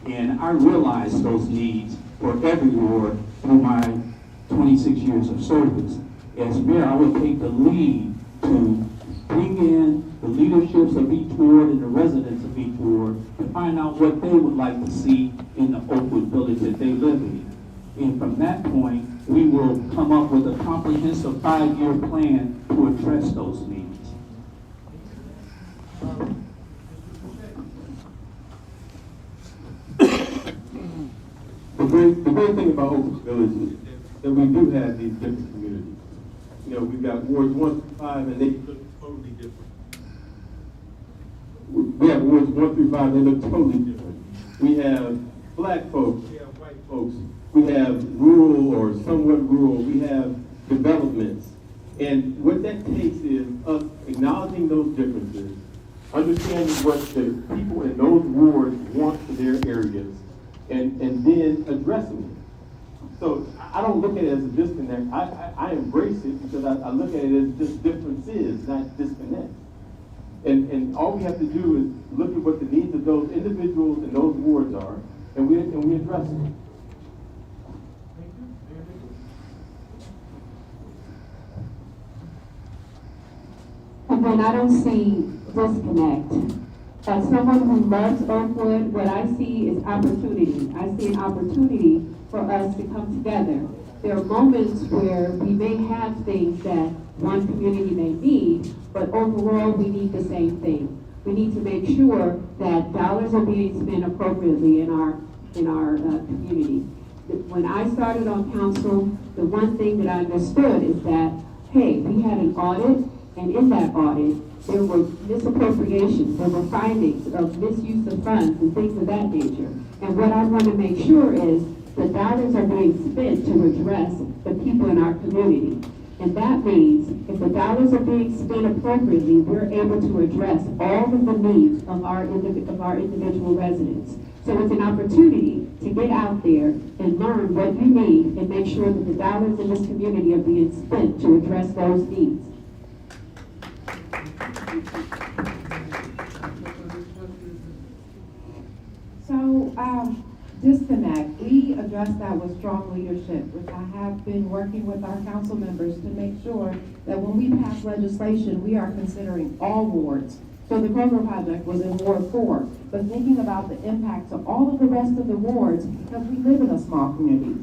Speaker 7: And I realized those needs for every ward through my 26 years of service. As mayor, I would take the lead to bring in the leaderships of each ward and the residents of each ward to find out what they would like to see in the Oakwood Village that they live in. And from that point, we will come up with a comprehensive 5-year plan to address those needs.
Speaker 4: The great thing about Oakwood Village is that we do have these different communities. You know, we've got wards 1 through 5, and they look totally different. We have wards 1 through 5, they look totally different. We have black folks, we have white folks, we have rural or somewhat rural, we have developments. And what that takes is us acknowledging those differences, understanding what the people in those wards want for their areas, and then addressing it. So I don't look at it as a disconnect. I embrace it because I look at it as just differences, not disconnect. And all we have to do is look at what the needs of those individuals in those wards are, and we address it.
Speaker 6: And then I don't see disconnect. As someone who loves Oakwood, what I see is opportunity. I see an opportunity for us to come together. There are moments where we may have things that one community may need, but overall we need the same thing. We need to make sure that dollars are being spent appropriately in our community. When I started on council, the one thing that I understood is that, hey, we had an audit, and in that audit, there were misappropriations, there were findings of misuse of funds and things of that nature. And what I want to make sure is the dollars are being spent to address the people in our community. And that means if the dollars are being spent appropriately, we're able to address all of the needs of our individual residents. So it's an opportunity to get out there and learn what you need and make sure that the dollars in this community are being spent to address those needs.
Speaker 5: So, disconnect, we addressed that with strong leadership, which I have been working with our council members to make sure that when we pass legislation, we are considering all wards. So the Kroger project was in Ward 4, but thinking about the impact to all of the rest of the wards, because we live in a small community.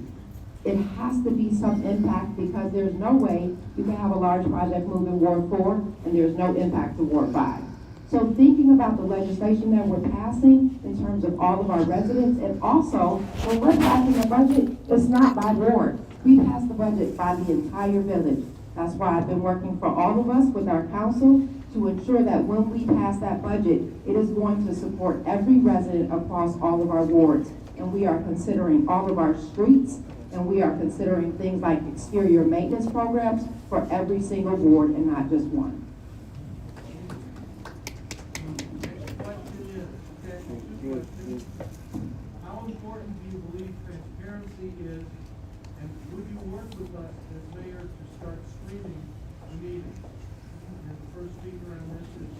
Speaker 5: It has to be some impact because there's no way you can have a large project move in Ward 4 and there's no impact to Ward 5. So thinking about the legislation that we're passing in terms of all of our residents, and also when we're passing a budget, it's not by ward. We pass the budget by the entire village. That's why I've been working for all of us with our council to ensure that when we pass that budget, it is going to support every resident across all of our wards. And we are considering all of our streets, and we are considering things like exterior maintenance programs for every single ward and not just one.
Speaker 8: How important do you believe transparency is, and would you work with us as mayor to start streaming the meeting? And the first speaker on this is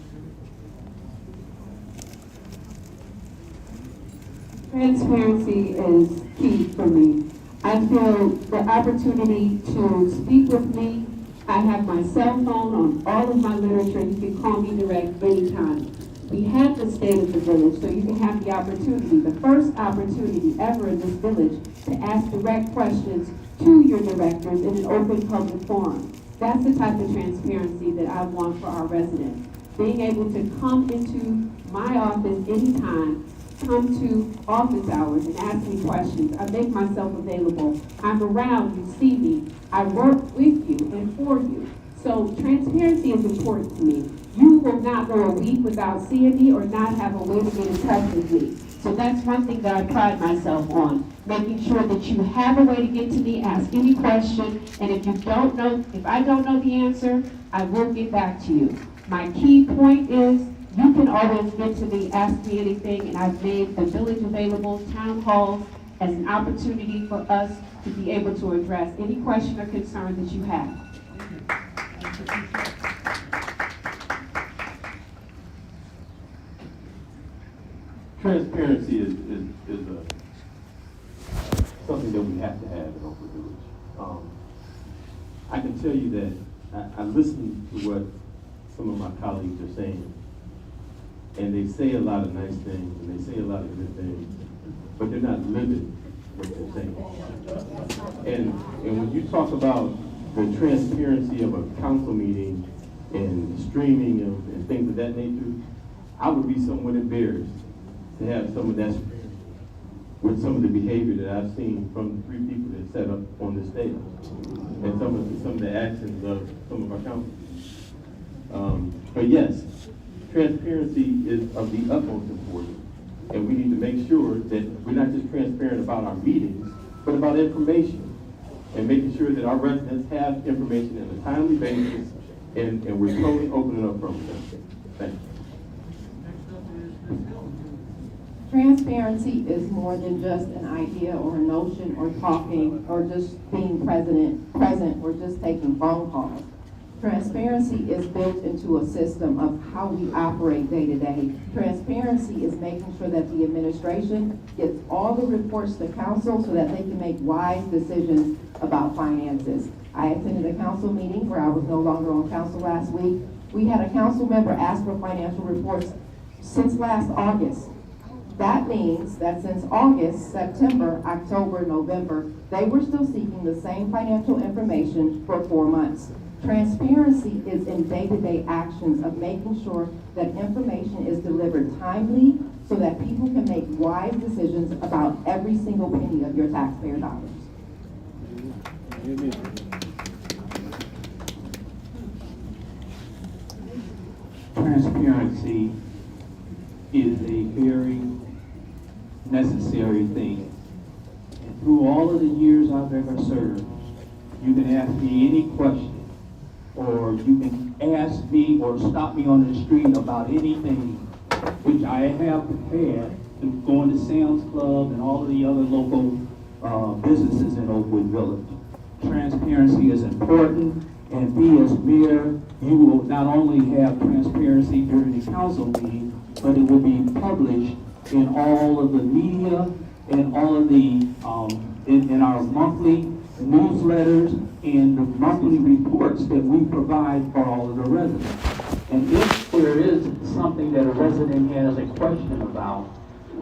Speaker 6: Transparency is key for me. I feel the opportunity to speak with me. I have my cell phone on all of my literature. You can call me direct anytime. We have the state of the village, so you can have the opportunity, the first opportunity ever in this village, to ask direct questions to your directors in an open public forum. That's the type of transparency that I want for our residents. Being able to come into my office anytime, come to office hours and ask me questions. I make myself available. I'm around, you see me. I work with you and for you. So transparency is important to me. You will not go a week without seeing me or not have a way to get in touch with me. So that's one thing that I pride myself on, making sure that you have a way to get to me, ask any question, and if I don't know the answer, I will get back to you. My key point is, you can always get to me, ask me anything, and I've made the village available, town halls, as an opportunity for us to be able to address any question or concern that you have.
Speaker 4: Transparency is something that we have to have in Oakwood Village. I can tell you that I listen to what some of my colleagues are saying, and they say a lot of nice things, and they say a lot of good things, but they're not living what they're saying. And when you talk about the transparency of a council meeting and streaming and things of that nature, I would be somewhat embarrassed to have some of that with some of the behavior that I've seen from the three people that sat up on this stage, and some of the actions of some of our councilors. But yes, transparency is of the utmost importance, and we need to make sure that we're not just transparent about our meetings, but about information, and making sure that our residents have information on a timely basis, and we're totally open and upfront with them. Thank you.
Speaker 8: Next up is Ms. Hill.
Speaker 5: Transparency is more than just an idea or a notion or talking or just being present or just taking phone calls. Transparency is built into a system of how we operate day to day. Transparency is making sure that the administration gets all the reports to council so that they can make wise decisions about finances. I attended a council meeting where I was no longer on council last week. We had a council member ask for financial reports since last August. That means that since August, September, October, November, they were still seeking the same financial information for 4 months. Transparency is in day-to-day actions of making sure that information is delivered timely so that people can make wise decisions about every single penny of your taxpayer dollars.
Speaker 7: Transparency is a very necessary thing. And through all of the years I've ever served, you can ask me any question, or you can ask me or stop me on the street about anything, which I have had through going to Sam's Club and all of the other local businesses in Oakwood Village. Transparency is important, and be as mayor, you will not only have transparency during the council meeting, but it will be published in all of the media and all of the, in our monthly newsletters and the monthly reports that we provide for all of the residents. And if there is something that a resident has a question about,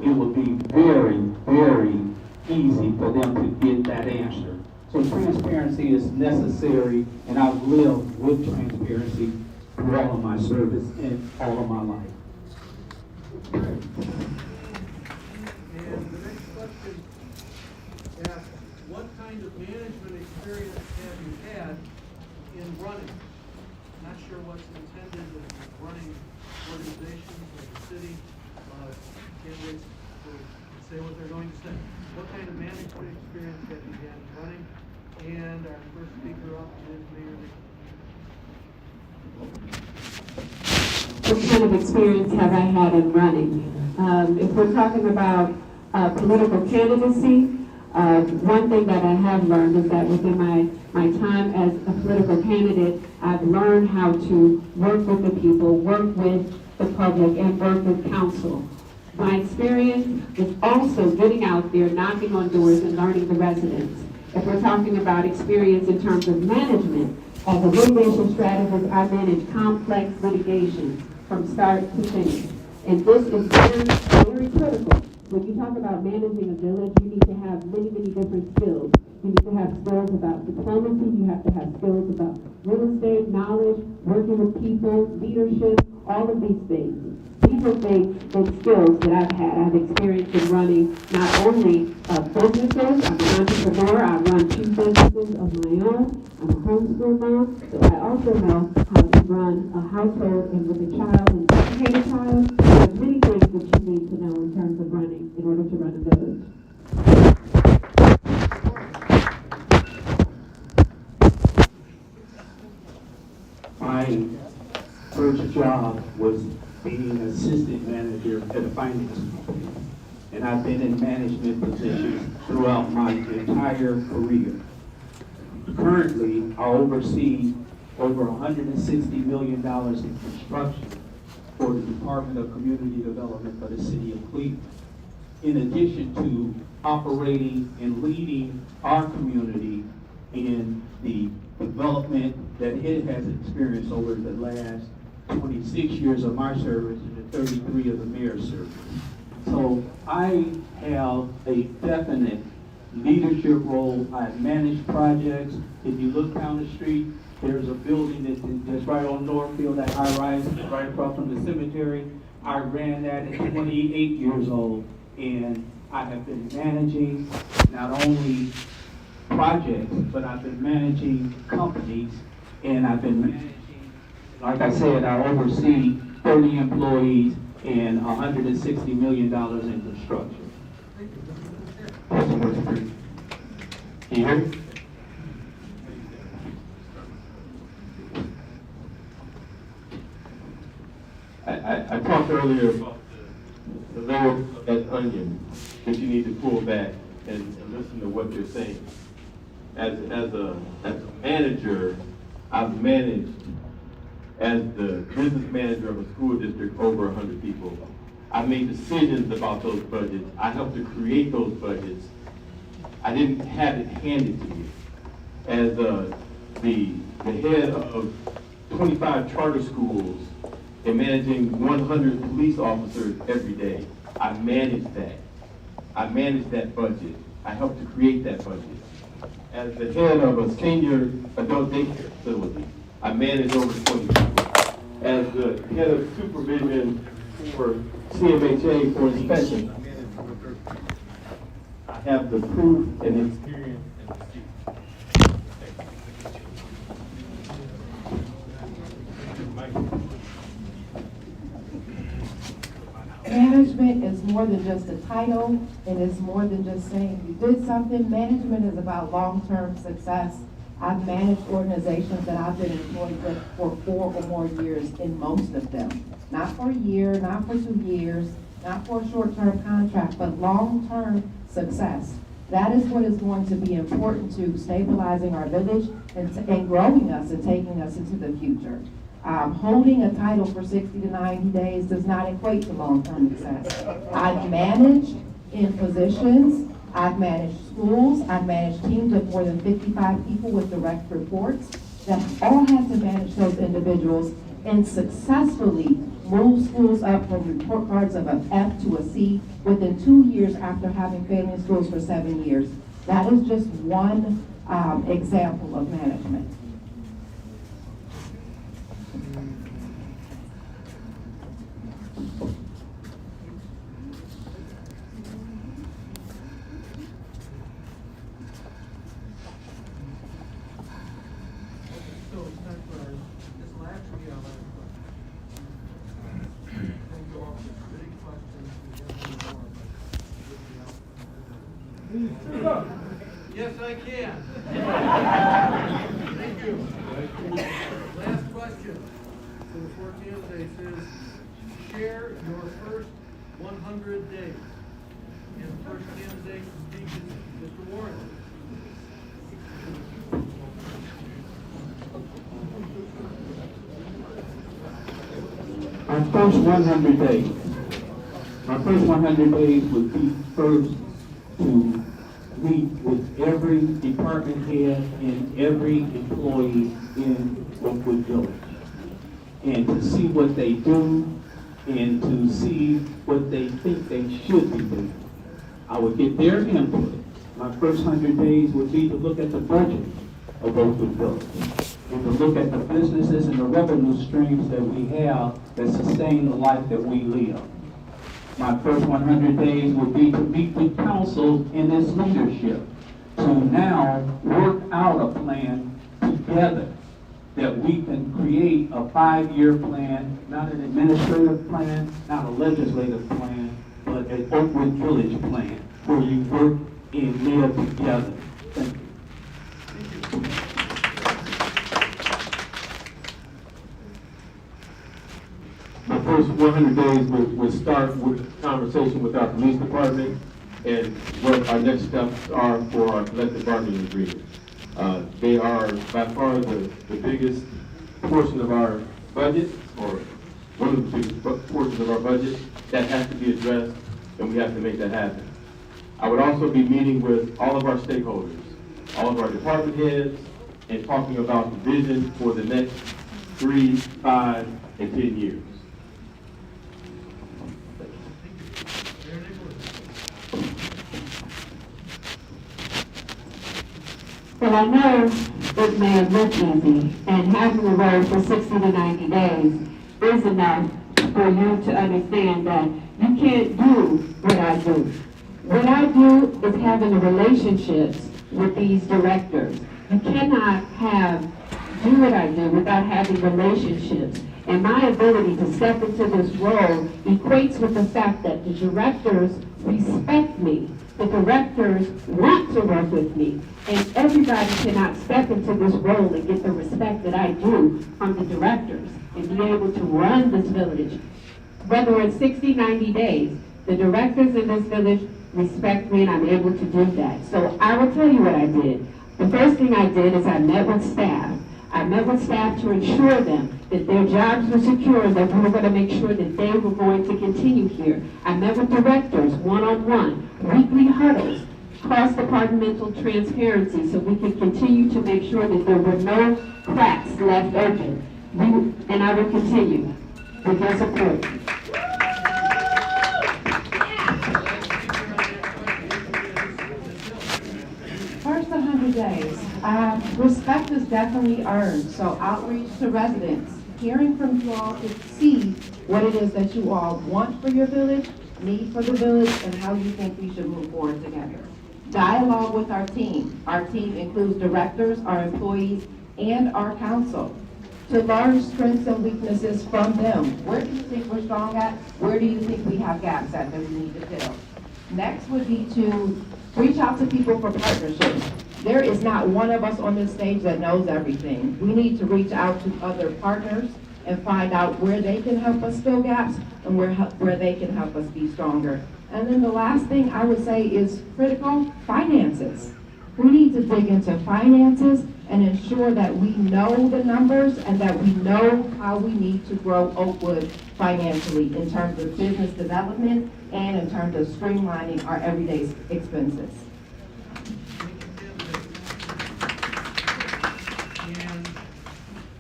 Speaker 7: it will be very, very easy for them to get that answer. So transparency is necessary, and I've lived with transparency through all of my service and all of my life.
Speaker 8: And the next question asks, what kind of management experience have you had in running? Not sure what's intended in running organizations or the city. Candidates will say what they're going to say. What kind of management experience have you had in running? And our first speaker up is Mayor Nick.
Speaker 6: What kind of experience have I had in running? If we're talking about political candidacy, one thing that I have learned is that within my time as a political candidate, I've learned how to work with the people, work with the public, and work with council. My experience is also getting out there, knocking on doors, and learning the residents. If we're talking about experience in terms of management, as a litigation strategist, I manage complex litigation from start to finish. And this is very, very critical. When you talk about managing a village, you need to have many, many different skills. You need to have skills about diplomacy, you have to have skills about real estate, knowledge, working with people, leadership, all of these things. These are the skills that I've had. I've experienced in running not only businesses, I'm an entrepreneur, I run 2 businesses of my own, I'm a homeschool mom, so I also know how to run a household and with a child and educate a child. There's many things that you need to know in terms of running in order to run a village.
Speaker 7: My first job was being an assistant manager at a finance company. And I've been in management positions throughout my entire career. Currently, I oversee over $160 million in construction for the Department of Community Development for the City of Cleveland. In addition to operating and leading our community in the development that it has experienced over the last 26 years of my service and the 33 of the mayor's service. So I have a definite leadership role. I've managed projects. If you look down the street, there's a building that's right on Northfield, that high rise, right across from the cemetery. I ran that at 28 years old, and I have been managing not only projects, but I've been managing companies, and I've been managing, like I said, I oversee 30 employees and $160 million in construction.
Speaker 4: Question 1, 2, 3. Can you hear me? I talked earlier about the layer of that onion that you need to pull back and listen to what they're saying. As a manager, I've managed as the business manager of a school district over 100 people. I made decisions about those budgets. I helped to create those budgets. I didn't have it handed to me. As the head of 25 charter schools and managing 100 police officers every day, I managed that. I managed that budget. I helped to create that budget. As the head of a senior adult daycare facility, I manage over 20 people. As the head of supervision for CMHA for inspection, I have the proof and experience and the
Speaker 5: Management is more than just a title, and it's more than just saying you did something. Management is about long-term success. I've managed organizations that I've been employed with for 4 or more years in most of them. Not for a year, not for 2 years, not for a short-term contract, but long-term success. That is what is going to be important to stabilizing our village and growing us and taking us into the future. Holding a title for 60 to 90 days does not equate to long-term success. I've managed in positions, I've managed schools, I've managed teams of more than 55 people with direct reports that all have to manage those individuals and successfully move schools up from report cards of an F to a C within 2 years after having failing schools for 7 years. That is just one example of management.
Speaker 8: So it's time for this will actually be our last question. Thank you all for any questions. We have one more, but yes, I can. Thank you. Last question for the 4 candidates is share your first 100 days. And the first candidate to speak is Mr. Warren.
Speaker 7: My first 100 days. My first 100 days would be first to meet with every department head and every employee in Oakwood Village, and to see what they do and to see what they think they should be doing. I would get their input. My first 100 days would be to look at the budget of Oakwood Village, and to look at the businesses and the revenue streams that we have that sustain the life that we live. My first 100 days would be to meet with council in its leadership to now work out a plan together that we can create a 5-year plan, not an administrative plan, not a legislative plan, but an Oakwood Village plan where you work and live together. Thank you.
Speaker 4: My first 100 days would start with a conversation with our police department and what our next steps are for our collective bargaining agreement. They are by far the biggest portion of our budget, or one of the biggest portions of our budget. That has to be addressed, and we have to make that happen. I would also be meeting with all of our stakeholders, all of our department heads, and talking about the vision for the next 3, 5, and 10 years.
Speaker 6: Well, I know it may have looked easy, and having the role for 60 to 90 days is enough for you to understand that you can't do what I do. What I do is having the relationships with these directors. You cannot do what I do without having relationships. And my ability to step into this role equates with the fact that the directors respect me. The directors want to work with me. And everybody cannot step into this role and get the respect that I do from the directors and be able to run this village. Whether it's 60, 90 days, the directors in this village respect me and I'm able to do that. So I will tell you what I did. The first thing I did is I met with staff. I met with staff to ensure them that their jobs were secure and that we were going to make sure that they were going to continue here. I met with directors one-on-one, weekly huddles, cross-departmental transparency so we could continue to make sure that there were no cracks left open. And I will continue with your support.
Speaker 5: First 100 days, respect is definitely earned, so outreach to residents, hearing from you all to see what it is that you all want for your village, need for the village, and how you think we should move forward together. Dialogue with our team. Our team includes directors, our employees, and our council. To learn strengths and weaknesses from them. Where do you think we're strong at? Where do you think we have gaps at that we need to fill? Next would be to reach out to people for partnerships. There is not one of us on this stage that knows everything. We need to reach out to other partners and find out where they can help us fill gaps and where they can help us be stronger. And then the last thing I would say is critical, finances. We need to dig into finances and ensure that we know the numbers and that we know how we need to grow Oakwood financially in terms of business development and in terms of streamlining our everyday expenses.
Speaker 8: And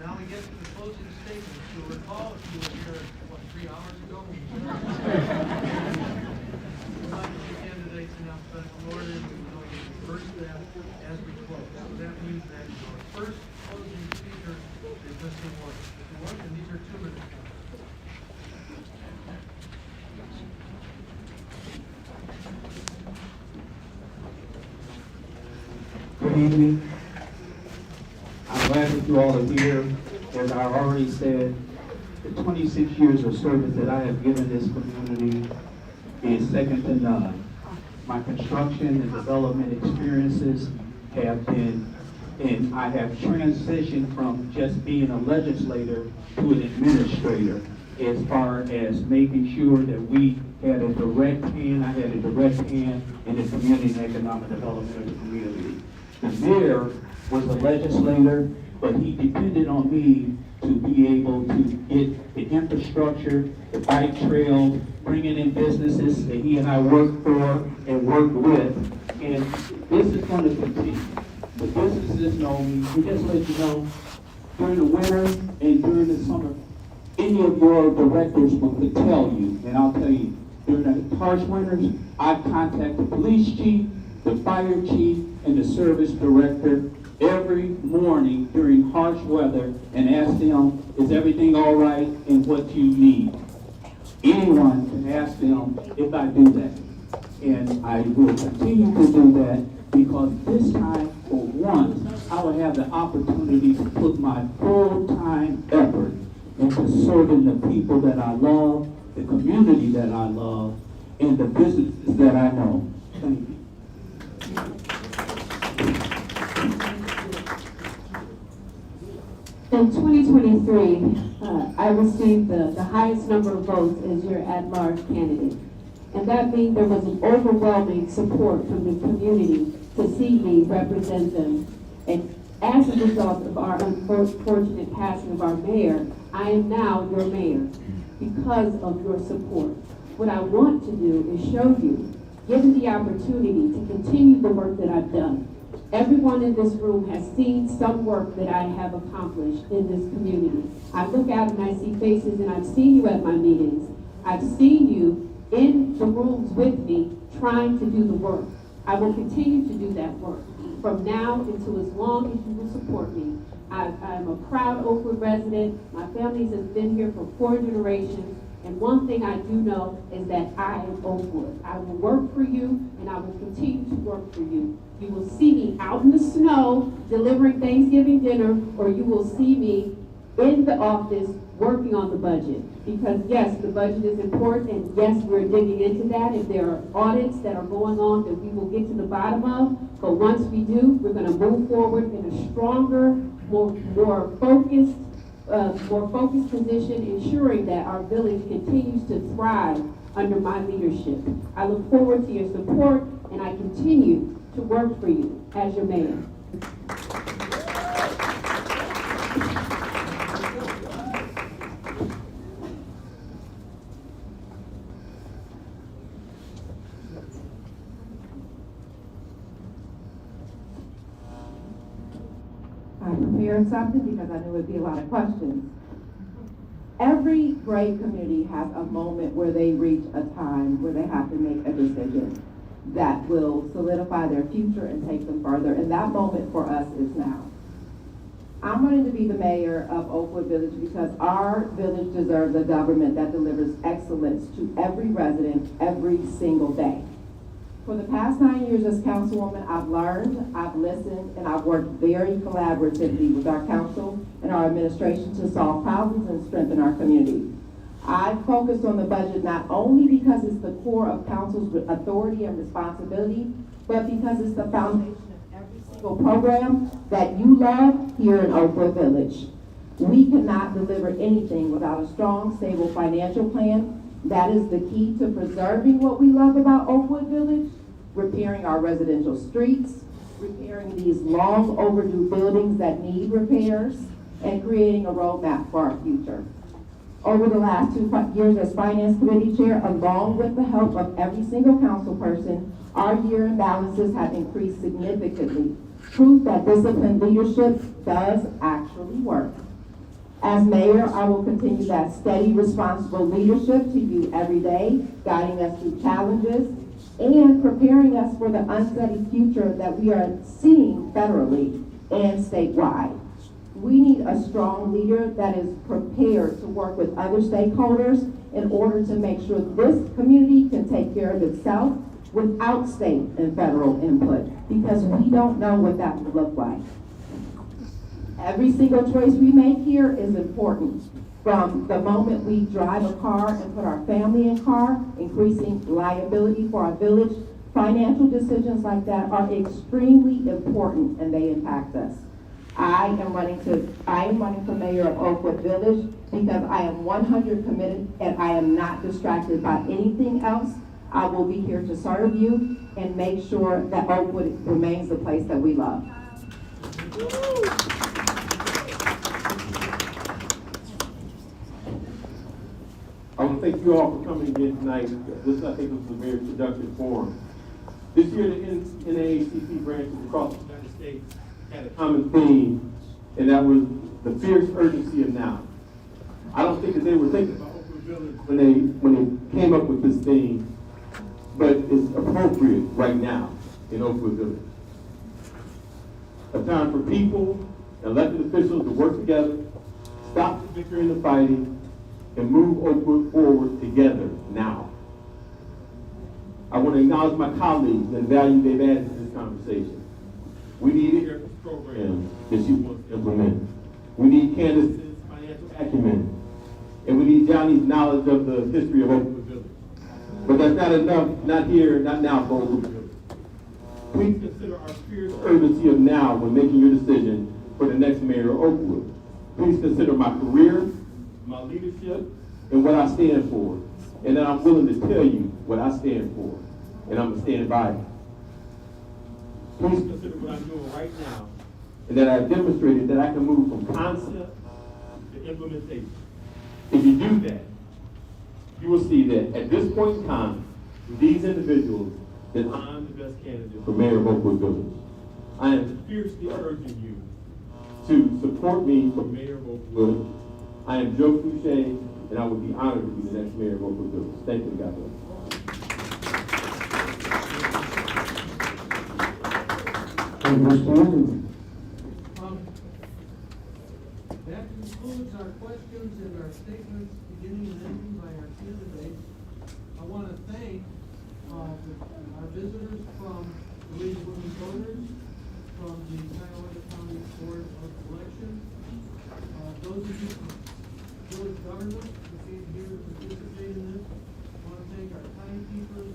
Speaker 8: now we get to the closing statements. You'll recall, if you were here, 3 hours ago? The candidates in alphabetical order, we will know you first that as we close. So that means that your first closing speaker is Mr. Warren. Mr. Warren, and these are 2 minutes.
Speaker 7: Good evening. I'm glad that you all are here. As I already said, the 26 years of service that I have given this community is second to none. My construction and development experiences have been, and I have transitioned from just being a legislator to an administrator as far as making sure that we had a direct hand, I had a direct hand in the community and economic development of the community. The mayor was a legislator, but he depended on me to be able to get the infrastructure, the bike trails, bringing in businesses that he and I worked for and worked with. And this is going to continue. The businesses know me. And just let you know, during the winter and during the summer, any of your directors could tell you, and I'll tell you, during the harsh winters, I contact the police chief, the fire chief, and the service director every morning during harsh weather and ask them, is everything all right and what you need? Anyone can ask them if I do that. And I will continue to do that because this time, for once, I will have the opportunity to put my full-time effort into serving the people that I love, the community that I love, and the businesses that I know. Thank you.
Speaker 6: In 2023, I received the highest number of votes as your at-large candidate. And that means there was an overwhelming support from the community to see me represent them. And as a result of our unfortunate passing of our mayor, I am now your mayor. because of your support. What I want to do is show you, given the opportunity to continue the work that I've done. Everyone in this room has seen some work that I have accomplished in this community. I look out and I see faces, and I've seen you at my meetings. I've seen you in the rooms with me trying to do the work. I will continue to do that work from now until as long as you will support me. I'm a proud Oakwood resident. My family has been here for 4 generations. And one thing I do know is that I am Oakwood. I will work for you, and I will continue to work for you. You will see me out in the snow delivering Thanksgiving dinner, or you will see me in the office working on the budget. Because yes, the budget is important, and yes, we're digging into that. If there are audits that are going on that we will get to the bottom of, but once we do, we're going to move forward in a stronger, more focused position, ensuring that our village continues to thrive under my leadership. I look forward to your support, and I continue to work for you as your mayor.
Speaker 5: I prepared something because I knew it'd be a lot of questions. Every great community has a moment where they reach a time where they have to make a decision that will solidify their future and take them further, and that moment for us is now. I'm running to be the mayor of Oakwood Village because our village deserves a government that delivers excellence to every resident every single day. For the past 9 years as councilwoman, I've learned, I've listened, and I've worked very collaboratively with our council and our administration to solve problems and strengthen our community. I've focused on the budget not only because it's the core of council's authority and responsibility, but because it's the foundation of every single program that you love here in Oakwood Village. We cannot deliver anything without a strong, stable financial plan. That is the key to preserving what we love about Oakwood Village, repairing our residential streets, repairing these long overdue buildings that need repairs, and creating a roadmap for our future. Over the last 2 years as Finance Committee Chair, along with the help of every single council person, our year-end balances have increased significantly, proof that disciplined leadership does actually work. As mayor, I will continue that steady, responsible leadership to you every day, guiding us through challenges and preparing us for the unsteady future that we are seeing federally and statewide. We need a strong leader that is prepared to work with other stakeholders in order to make sure this community can take care of itself without state and federal input, because we don't know what that will look like. Every single choice we make here is important. From the moment we drive a car and put our family in car, increasing liability for our village, financial decisions like that are extremely important and they impact us. I am running for mayor of Oakwood Village because I am 100% committed and I am not distracted by anything else. I will be here to serve you and make sure that Oakwood remains the place that we love.
Speaker 4: I want to thank you all for coming again tonight. This, I think, was a very productive forum. This year, the NAACP branches across the United States had a common theme, and that was the fierce urgency of now. I don't think that they were thinking about Oakwood Village when they came up with this theme, but it's appropriate right now in Oakwood Village. A time for people, elected officials to work together, stop the bickering and the fighting, and move Oakwood forward together now. I want to acknowledge my colleagues and the value they've added to this conversation. We need Erica's program that she wants to implement. We need Candace's financial acumen. And we need Johnny's knowledge of the history of Oakwood Village. But that's not enough, not here, not now for Oakwood Village. Please consider our fierce urgency of now when making your decision for the next mayor of Oakwood. Please consider my career, my leadership, and what I stand for. And that I'm willing to tell you what I stand for. And I'm going to stand by it. Please consider what I'm doing right now. And that I've demonstrated that I can move from concept to implementation. If you do that, you will see that at this point in time, these individuals, that I'm the best candidate for mayor of Oakwood Village. I am fiercely urging you to support me for mayor of Oakwood. I am Joe Fouché, and I would be honored to be the next mayor of Oakwood Village. Thank you, God bless.
Speaker 8: That concludes our questions and our statements, beginning and ending by our candidates. I want to thank our visitors from the League of Women Voters, from the Cuyahoga County Board of Elections, those of you from village government who came here to participate in this. I want to thank our timekeepers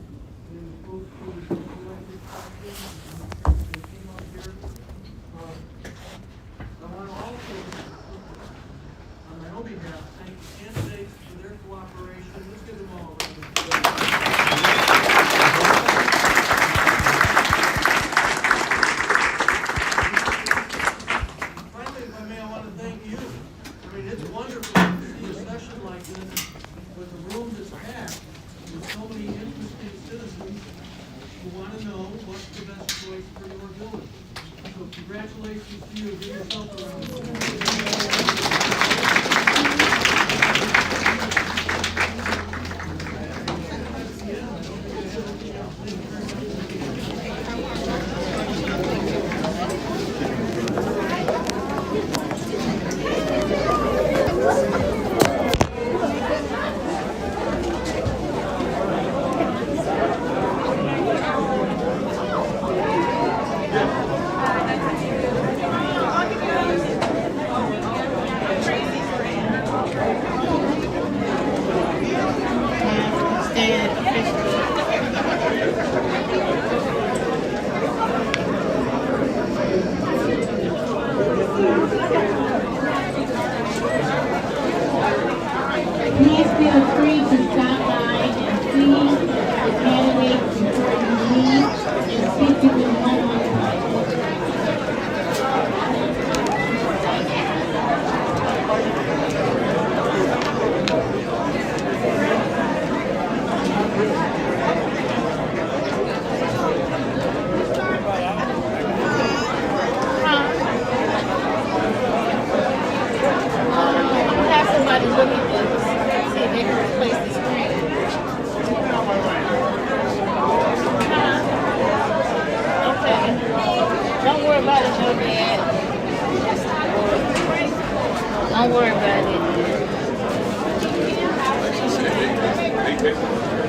Speaker 8: and folks who selected questions and came up here. I want to also, on my own behalf, thank the candidates for their cooperation. Let's give them all a round of applause. Finally, if I may, I want to thank you. I mean, it's wonderful to see a session like this with a room that's packed with so many interesting citizens who want to know what's the best choice for your village. So congratulations to you. Give yourself a round of
Speaker 1: Please feel free to stop by and see the candidates before you leave and speak to them one-on-one. Have somebody look at this, see if they can replace the screen. Okay. Don't worry about it, no dad. Don't worry about it.